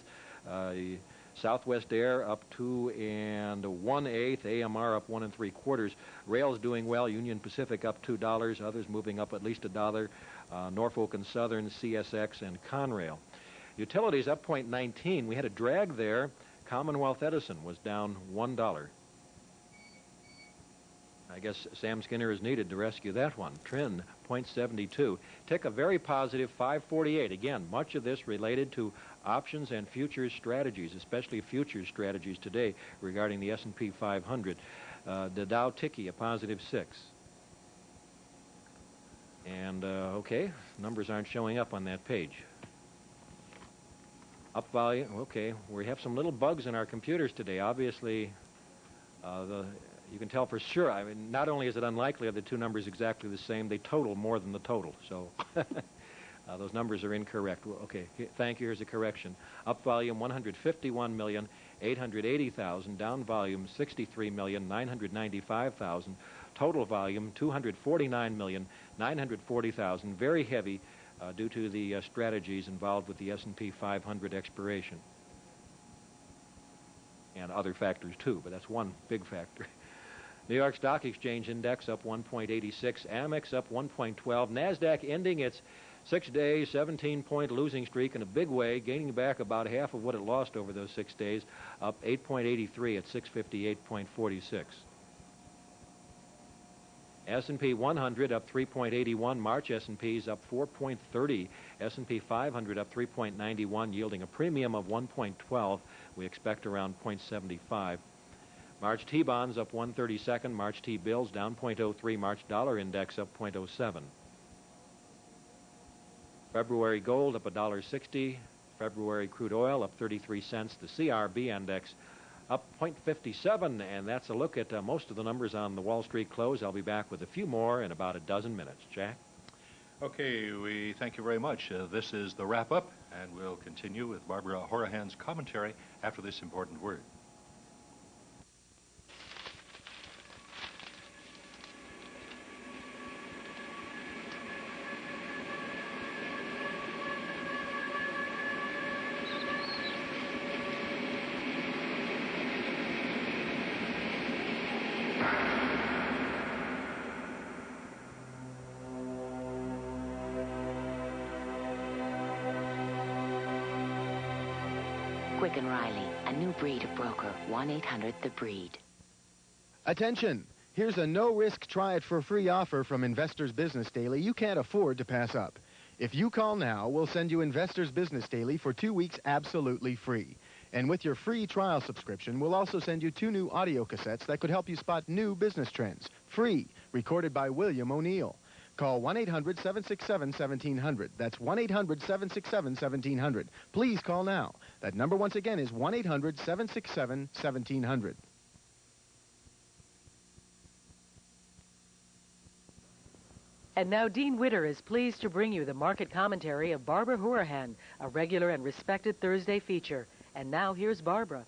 Southwest Air up 2 1/8. AMR up 1 3/4. Rail's doing well. Union Pacific up $2. Others moving up at least $1. Norfolk and Southern, CSX, and Conrail. Utilities up 0.19. We had a drag there. Commonwealth Edison was down $1. I guess Sam Skinner is needed to rescue that one. Trin, 0.72. Tick a very positive 548. Again, much of this related to options and futures strategies, especially futures strategies today regarding the S&P 500. The Dow Ticky, a positive 6. And, okay, numbers aren't showing up on that page. Up volume, okay, we have some little bugs in our computers today. Obviously, you can tell for sure. I mean, not only is it unlikely are the two numbers exactly the same, they total more than the total. So those numbers are incorrect. Well, okay, thank you. Here's a correction. Up volume 151,880,000. Down volume 63,995,000. Total volume 249,940,000. Very heavy due to the strategies involved with the S&P 500 expiration. And other factors too, but that's one big factor. New York Stock Exchange Index up 1.86. Amex up 1.12. NASDAQ ending its 6-day, 17-point losing streak in a big way, gaining back about half of what it lost over those 6 days, up 8.83 at 658.46. S&P 100 up 3.81. March S&Ps up 4.30. S&P 500 up 3.91, yielding a premium of 1.12. We expect around 0.75. March T-bonds up 1/32. March T-bills down 0.03. March dollar index up 0.07. February gold up $1.60. February crude oil up 33 cents. The CRB index up 0.57, and that's a look at most of the numbers on the Wall Street close. I'll be back with a few more in about a dozen minutes. Jack? Okay, we thank you very much. This is the wrap-up, and we'll continue with Barbara Hourihan's commentary after this important word. Quick and Riley, a new breed of broker, 1-800-THE-BREED. Attention! Here's a no-risk try-it-for-free offer from Investors Business Daily you can't afford to pass up. If you call now, we'll send you Investors Business Daily for 2 weeks absolutely free. And with your free trial subscription, we'll also send you 2 new audio cassettes that could help you spot new business trends. Free, recorded by William O'Neill. Call 1-800-767-1700. That's 1-800-767-1700. Please call now. That number once again is 1-800-767-1700. And now Dean Witter is pleased to bring you the market commentary of Barbara Hourihan, a regular and respected Thursday feature. And now here's Barbara.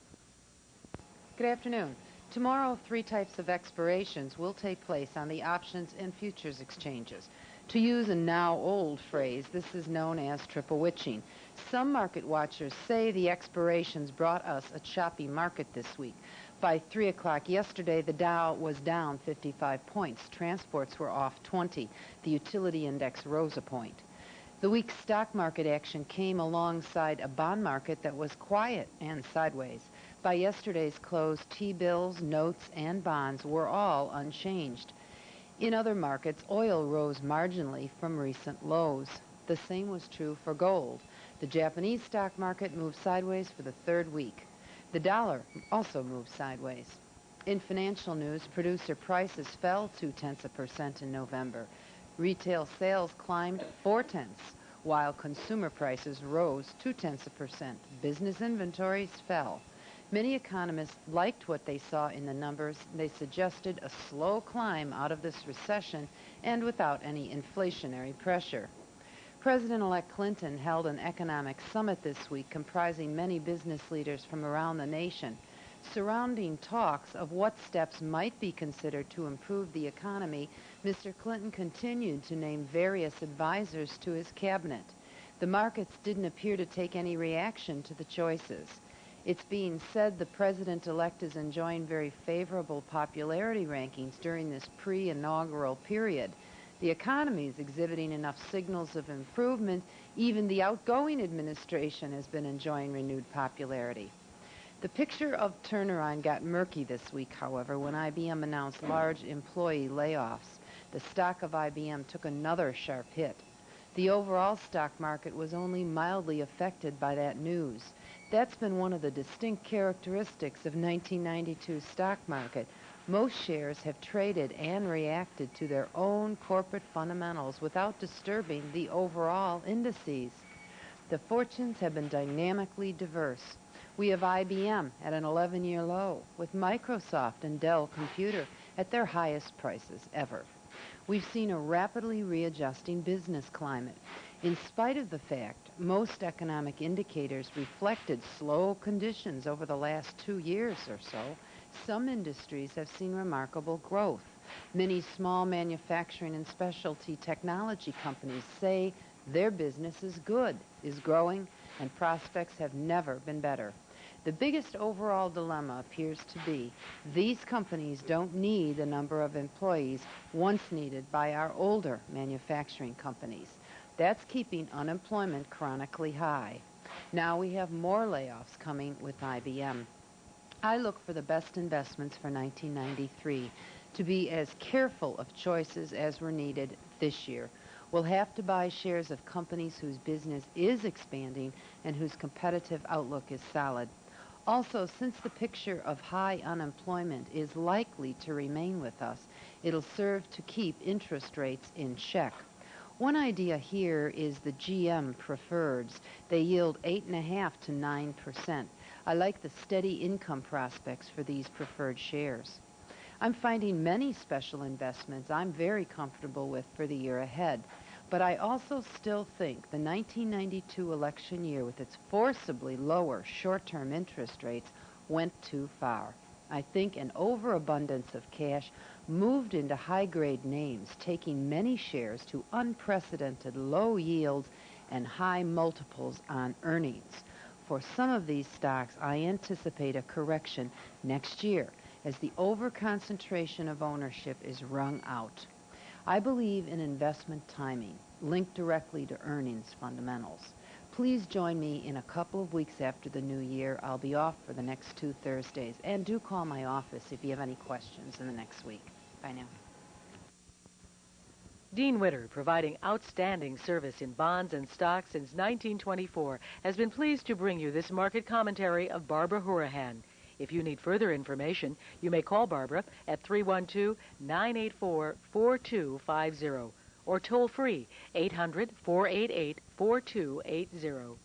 Good afternoon. Tomorrow, 3 types of expirations will take place on the options and futures exchanges. To use a now old phrase, this is known as triple witching. Some market watchers say the expirations brought us a choppy market this week. By 3 o'clock yesterday, the Dow was down 55 points. Transports were off 20. The utility index rose a point. The week's stock market action came alongside a bond market that was quiet and sideways. By yesterday's close, T-bills, notes, and bonds were all unchanged. In other markets, oil rose marginally from recent lows. The same was true for gold. The Japanese stock market moved sideways for the third week. The dollar also moved sideways. In financial news, producer prices fell 0.2% in November. Retail sales climbed 0.4%, while consumer prices rose 0.2%. Business inventories fell. Many economists liked what they saw in the numbers. They suggested a slow climb out of this recession and without any inflationary pressure. President-elect Clinton held an economic summit this week comprising many business leaders from around the nation. Surrounding talks of what steps might be considered to improve the economy, Mr. Clinton continued to name various advisors to his cabinet. The markets didn't appear to take any reaction to the choices. It's being said the president-elect is enjoying very favorable popularity rankings during this pre-inaugural period. The economy is exhibiting enough signals of improvement. Even the outgoing administration has been enjoying renewed popularity. The picture of turnaround got murky this week, however, when IBM announced large employee layoffs. The stock of IBM took another sharp hit. The overall stock market was only mildly affected by that news. That's been one of the distinct characteristics of 1992's stock market. Most shares have traded and reacted to their own corporate fundamentals without disturbing the overall indices. The fortunes have been dynamically diverse. We have IBM at an 11-year low, with Microsoft and Dell Computer at their highest prices ever. We've seen a rapidly readjusting business climate. In spite of the fact most economic indicators reflected slow conditions over the last 2 years or so, some industries have seen remarkable growth. Many small manufacturing and specialty technology companies say their business is good, is growing, and prospects have never been better. The biggest overall dilemma appears to be these companies don't need the number of employees once needed by our older manufacturing companies. That's keeping unemployment chronically high. Now we have more layoffs coming with IBM. I look for the best investments for 1993 to be as careful of choices as were needed this year. We'll have to buy shares of companies whose business is expanding and whose competitive outlook is solid. Also, since the picture of high unemployment is likely to remain with us, it'll serve to keep interest rates in check. One idea here is the GM preferreds. They yield 8.5% to 9%. I like the steady income prospects for these preferred shares. I'm finding many special investments I'm very comfortable with for the year ahead. But I also still think the 1992 election year, with its forcibly lower short-term interest rates, went too far. I think an overabundance of cash moved into high-grade names, taking many shares to unprecedented low yields and high multiples on earnings. For some of these stocks, I anticipate a correction next year as the overconcentration of ownership is wrung out. I believe in investment timing, linked directly to earnings fundamentals. Please join me in a couple of weeks after the new year. I'll be off for the next 2 Thursdays. And do call my office if you have any questions in the next week. Bye now. Dean Witter, providing outstanding service in bonds and stocks since 1924, has been pleased to bring you this market commentary of Barbara Hourihan. If you need further information, you may call Barbara at 312-984-4250 or toll free 800-488-4280.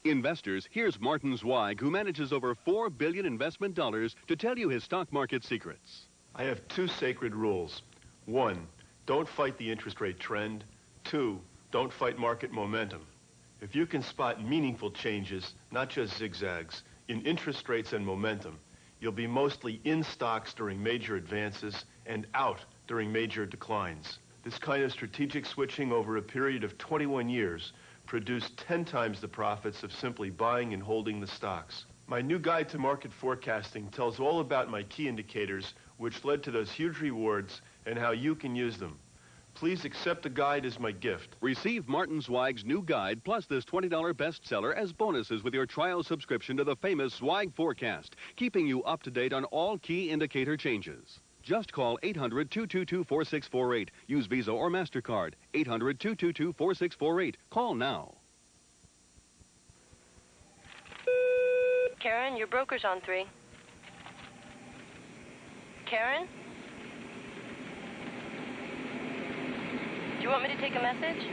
Investors, here's Martin Zweig, who manages over $4 billion investment dollars, to tell you his stock market secrets. I have 2 sacred rules. 1, don't fight the interest rate trend. 2, don't fight market momentum. If you can spot meaningful changes, not just zigzags, in interest rates and momentum, you'll be mostly in stocks during major advances and out during major declines. This kind of strategic switching over a period of 21 years produced 10 times the profits of simply buying and holding the stocks. My new guide to market forecasting tells all about my key indicators, which led to those huge rewards, and how you can use them. Please accept the guide as my gift. Receive Martin Zweig's new guide plus this $20 bestseller as bonuses with your trial subscription to the famous Zweig Forecast, keeping you up to date on all key indicator changes. Just call 800-222-4648. Use Visa or MasterCard. 800-222-4648. Call now. Karen, your broker's on 3. Karen? Do you want me to take a message?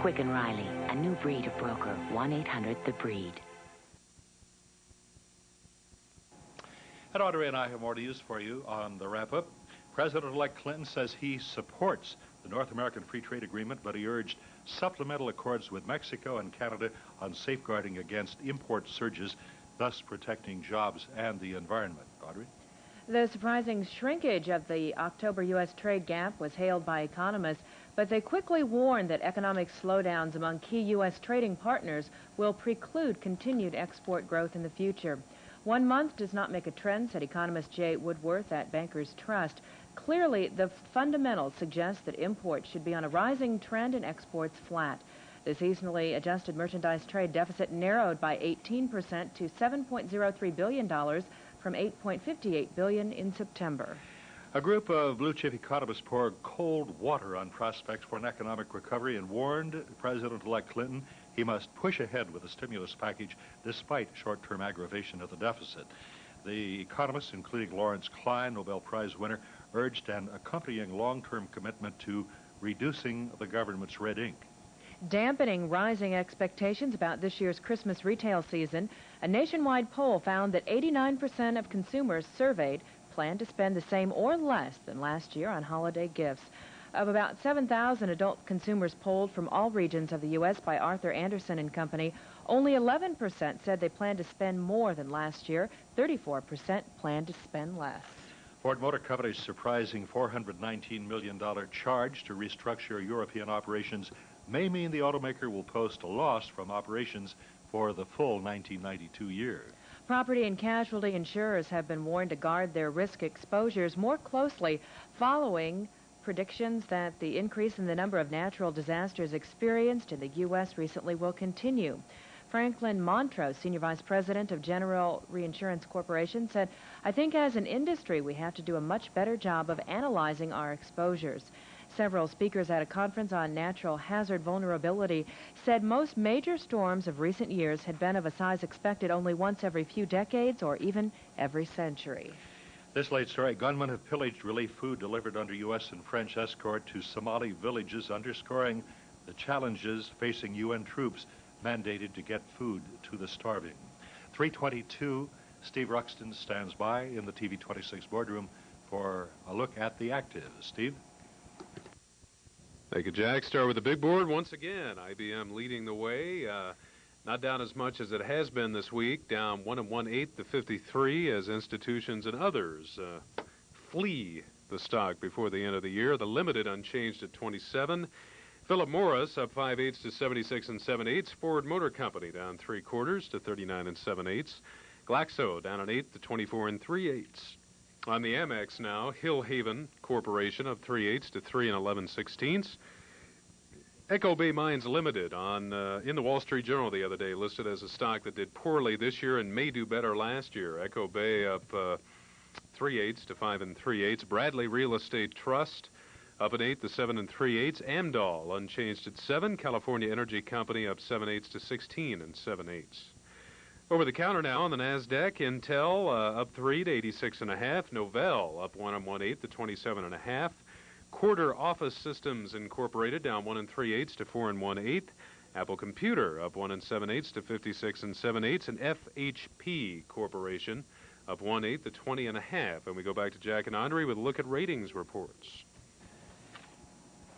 Quick and Riley, a new breed of broker. 1-800-THE-BREED. And Audrey and I have more news for you on the wrap-up. President-elect Clinton says he supports the North American Free Trade Agreement, but he urged supplemental accords with Mexico and Canada on safeguarding against import surges, thus protecting jobs and the environment. Audrey? The surprising shrinkage of the October U.S. trade gap was hailed by economists, but they quickly warned that economic slowdowns among key U.S. trading partners will preclude continued export growth in the future. 1 month does not make a trend, said economist Jay Woodworth at Bankers Trust. Clearly, the fundamentals suggest that imports should be on a rising trend and exports flat. The seasonally adjusted merchandise trade deficit narrowed by 18% to $7.03 billion from $8.58 billion in September. A group of blue-chip economists poured cold water on prospects for an economic recovery and warned President-elect Clinton he must push ahead with a stimulus package despite short-term aggravation of the deficit. The economists, including Lawrence Klein, Nobel Prize winner, urged an accompanying long-term commitment to reducing the government's red ink. Dampening rising expectations about this year's Christmas retail season, a nationwide poll found that 89% of consumers surveyed plan to spend the same or less than last year on holiday gifts. Of about 7,000 adult consumers polled from all regions of the U.S. by Arthur Anderson and Company, only 11% said they plan to spend more than last year. 34% plan to spend less. Ford Motor Company's surprising $419 million charge to restructure European operations may mean the automaker will post a loss from operations for the full 1992 year. Property and casualty insurers have been warned to guard their risk exposures more closely following predictions that the increase in the number of natural disasters experienced in the U.S. recently will continue. Franklin Montrose, Senior Vice President of General Reinsurance Corporation, said, "I think as an industry we have to do a much better job of analyzing our exposures." Several speakers at a conference on natural hazard vulnerability said most major storms of recent years had been of a size expected only once every few decades or even every century. This late story, gunmen have pillaged relief food delivered under U.S. and French escort to Somali villages, underscoring the challenges facing UN troops mandated to get food to the starving. 3:22, Steve Ruxton stands by in the TV 26 boardroom for a look at the active. Steve? Thank you, Jack. Start with the big board once again. IBM leading the way. Not down as much as it has been this week, down 1 1/8 to 53 as institutions and others flee the stock before the end of the year. The limited unchanged at 27. Philip Morris up 5/8 to 76 7/8. Ford Motor Company down 3/4 to 39 7/8. Glaxo down 1/8 to 24 3/8. On the Amex now, Hillhaven Corporation up 3/8 to 3 11/16. Echo Bay Mines Limited in the Wall Street Journal the other day listed as a stock that did poorly this year and may do better last year. Echo Bay up 3/8 to 5 3/8. Bradley Real Estate Trust up 1/8 to 7 3/8. Amdahl unchanged at 7. California Energy Company up 7/8 to 16 7/8. Over the counter now on the NASDAQ, Intel up 3 to 86.5. Novell up 1 1/8 to 27.5. Quarter Office Systems Incorporated down 1 3/8 to 4 1/8. Apple Computer up 1 7/8 to 56 7/8. And FHP Corporation up 1/8 to 20.5. And we go back to Jack and Audrey with a look at ratings reports.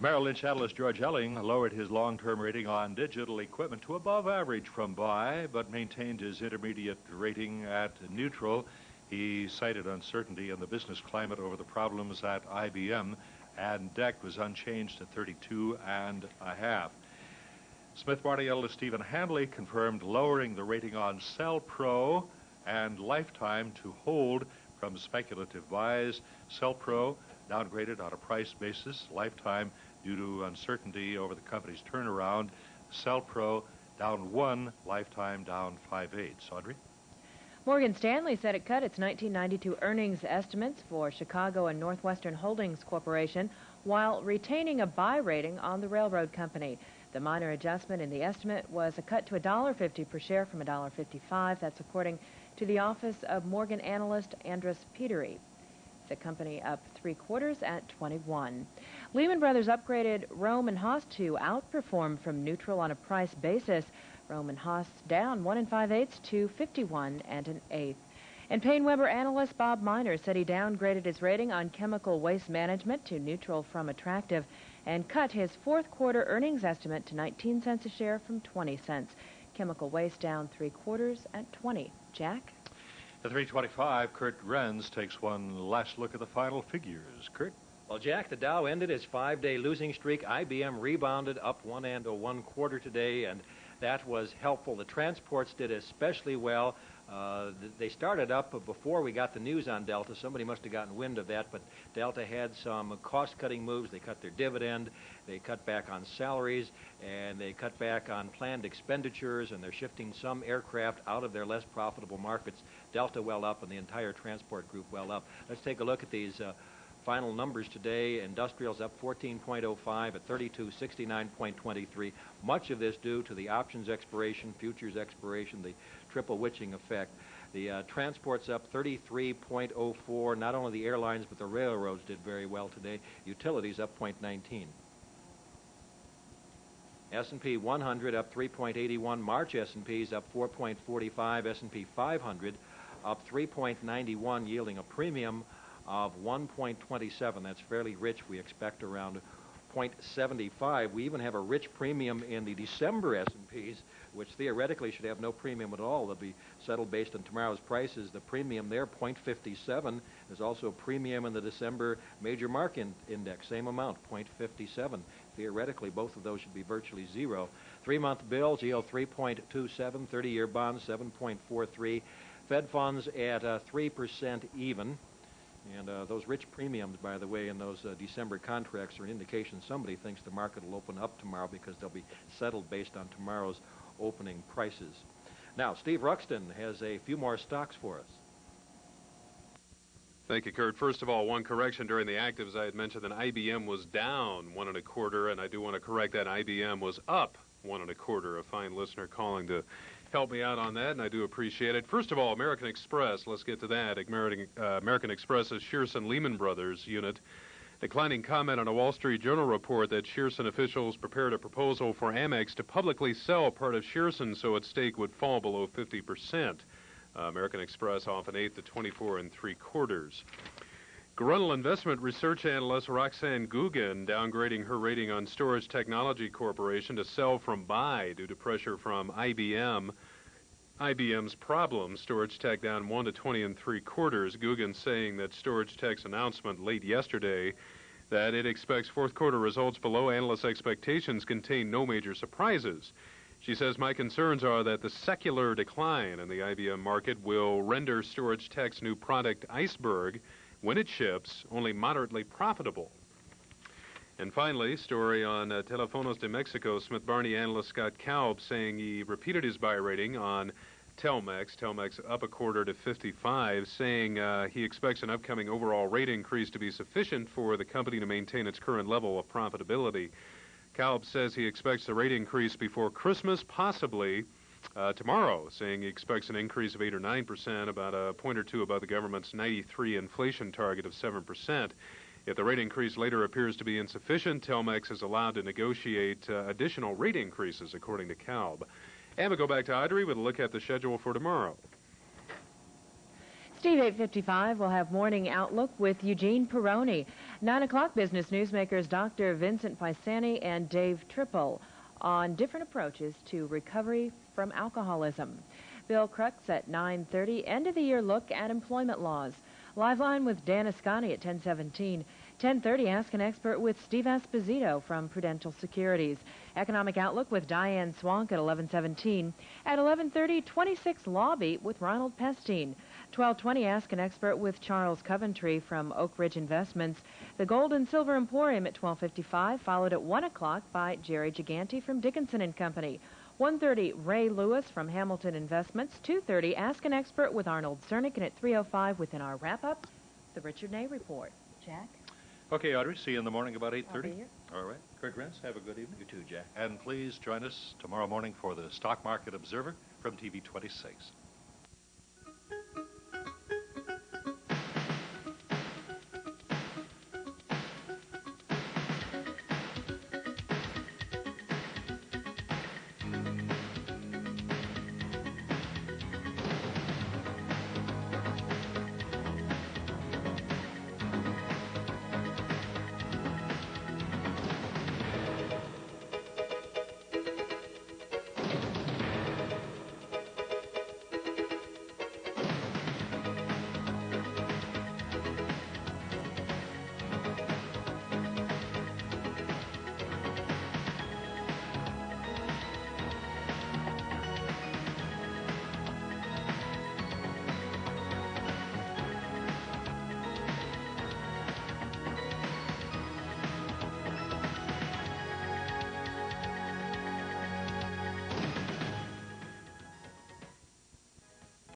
Merrill Lynch analyst George Elling lowered his long-term rating on digital equipment to above average from buy, but maintained his intermediate rating at neutral. He cited uncertainty in the business climate over the problems at IBM, and DEC was unchanged at 32.5. Smith Barney analyst Stephen Hanley confirmed lowering the rating on Cell Pro and Lifetime to hold from speculative buys. Cell Pro downgraded on a price basis. Lifetime due to uncertainty over the company's turnaround. Cell Pro down 1, Lifetime down 5/8. Audrey? Morgan Stanley said it cut its 1992 earnings estimates for Chicago and Northwestern Holdings Corporation while retaining a buy rating on the railroad company. The minor adjustment in the estimate was a cut to $1.50 per share from $1.55. That's according to the office of Morgan analyst Andrus Petery. The company up 3/4 at 21. Lehman Brothers upgraded Rome and Haas to outperform from neutral on a price basis. Rome and Haas down 1 5/8 to 51 1/8. And Payne Weber analyst Bob Miner said he downgraded his rating on chemical waste management to neutral from attractive and cut his fourth-quarter earnings estimate to 19 cents a share from 20 cents. Chemical waste down 3/4 at 20. Jack? At 3:25, Curt Renz takes one last look at the final figures. Curt? Well, Jack, the Dow ended its 5-day losing streak. IBM rebounded up 1 1/4 today, and that was helpful. The transports did especially well. They started up before we got the news on Delta. Somebody must have gotten wind of that, but Delta had some cost-cutting moves. They cut their dividend, they cut back on salaries, and they cut back on planned expenditures, and they're shifting some aircraft out of their less profitable markets. Delta well up, and the entire transport group well up. Let's take a look at these final numbers today. Industrials up 14.05 at 3269.23. Much of this due to the options expiration, futures expiration, the triple witching effect. The transports up 33.04. Not only the airlines, but the railroads did very well today. Utilities up 0.19. S&P 100 up 3.81. March S&Ps up 4.45. S&P 500 up 3.91, yielding a premium of 1.27. That's fairly rich. We expect around 0.75. We even have a rich premium in the December S&Ps, which theoretically should have no premium at all. They'll be settled based on tomorrow's prices. The premium there, 0.57. There's also a premium in the December major market index, same amount, 0.57. Theoretically, both of those should be virtually zero. 3-month bills yield 3.27, 30-year bonds 7.43. Fed funds at 3% even. And those rich premiums, by the way, in those December contracts are an indication somebody thinks the market will open up tomorrow because they'll be settled based on tomorrow's opening prices. Now, Steve Ruxton has a few more stocks for us. Thank you, Curt. First of all, one correction during the actives. I had mentioned that IBM was down 1 1/4, and I do want to correct that. IBM was up 1 1/4. A fine listener calling to help me out on that, and I do appreciate it. First of all, American Express, let's get to that. American Express's Shearson Lehman Brothers unit declining comment on a Wall Street Journal report that Shearson officials prepared a proposal for Amex to publicly sell part of Shearson so its stake would fall below 50%. American Express off an 8 to 24 3/4. Grunwald investment research analyst Roxanne Guggen downgrading her rating on Storage Technology Corporation to sell from buy due to pressure from IBM. IBM's problems, Storage Tech down 1 to 20 3/4. Guggen saying that Storage Tech's announcement late yesterday that it expects fourth-quarter results below analyst expectations contain no major surprises. She says, my concerns are that the secular decline in the IBM market will render Storage Tech's new product, Iceberg, when it ships, only moderately profitable. And finally, story on Telefonos de Mexico. Smith Barney analyst Scott Kalb saying he repeated his buy rating on Telmex. Telmex up 1/4 to 55, saying he expects an upcoming overall rate increase to be sufficient for the company to maintain its current level of profitability. Kalb says he expects the rate increase before Christmas, possibly tomorrow, saying he expects an increase of 8 or 9%, about a point or two above the government's 93 inflation target of 7%. If the rate increase later appears to be insufficient, Telmex is allowed to negotiate additional rate increases, according to Kalb. And we'll go back to Audrey with a look at the schedule for tomorrow. Steve, 8:55, we'll have Morning Outlook with Eugene Peroni. 9 o'clock, business newsmakers Dr. Vincent Pisani and Dave Triple on different approaches to recovery from alcoholism. Bill Crux at 9:30, end-of-the-year look at employment laws. Live line with Dan Ascani at 10:17. 10:30, ask an expert with Steve Esposito from Prudential Securities. Economic Outlook with Diane Swank at 11:17. At 11:30, 26 Law Beat with Ronald Pestine. 12:20, ask an expert with Charles Coventry from Oak Ridge Investments. The Gold and Silver Emporium at 12:55, followed at 1 o'clock by Jerry Giganti from Dickinson and Company. 1:30, Ray Lewis from Hamilton Investments. 2:30, ask an expert with Arnold Cernick. And at 3:05, within our wrap-up, the Richard Ney Report. Jack? Okay, Audrey, see you in the morning about 8:30. I'll be here. All right. Curt Renz, have a good evening. You too, Jack. And please join us tomorrow morning for the Stock Market Observer from TV 26.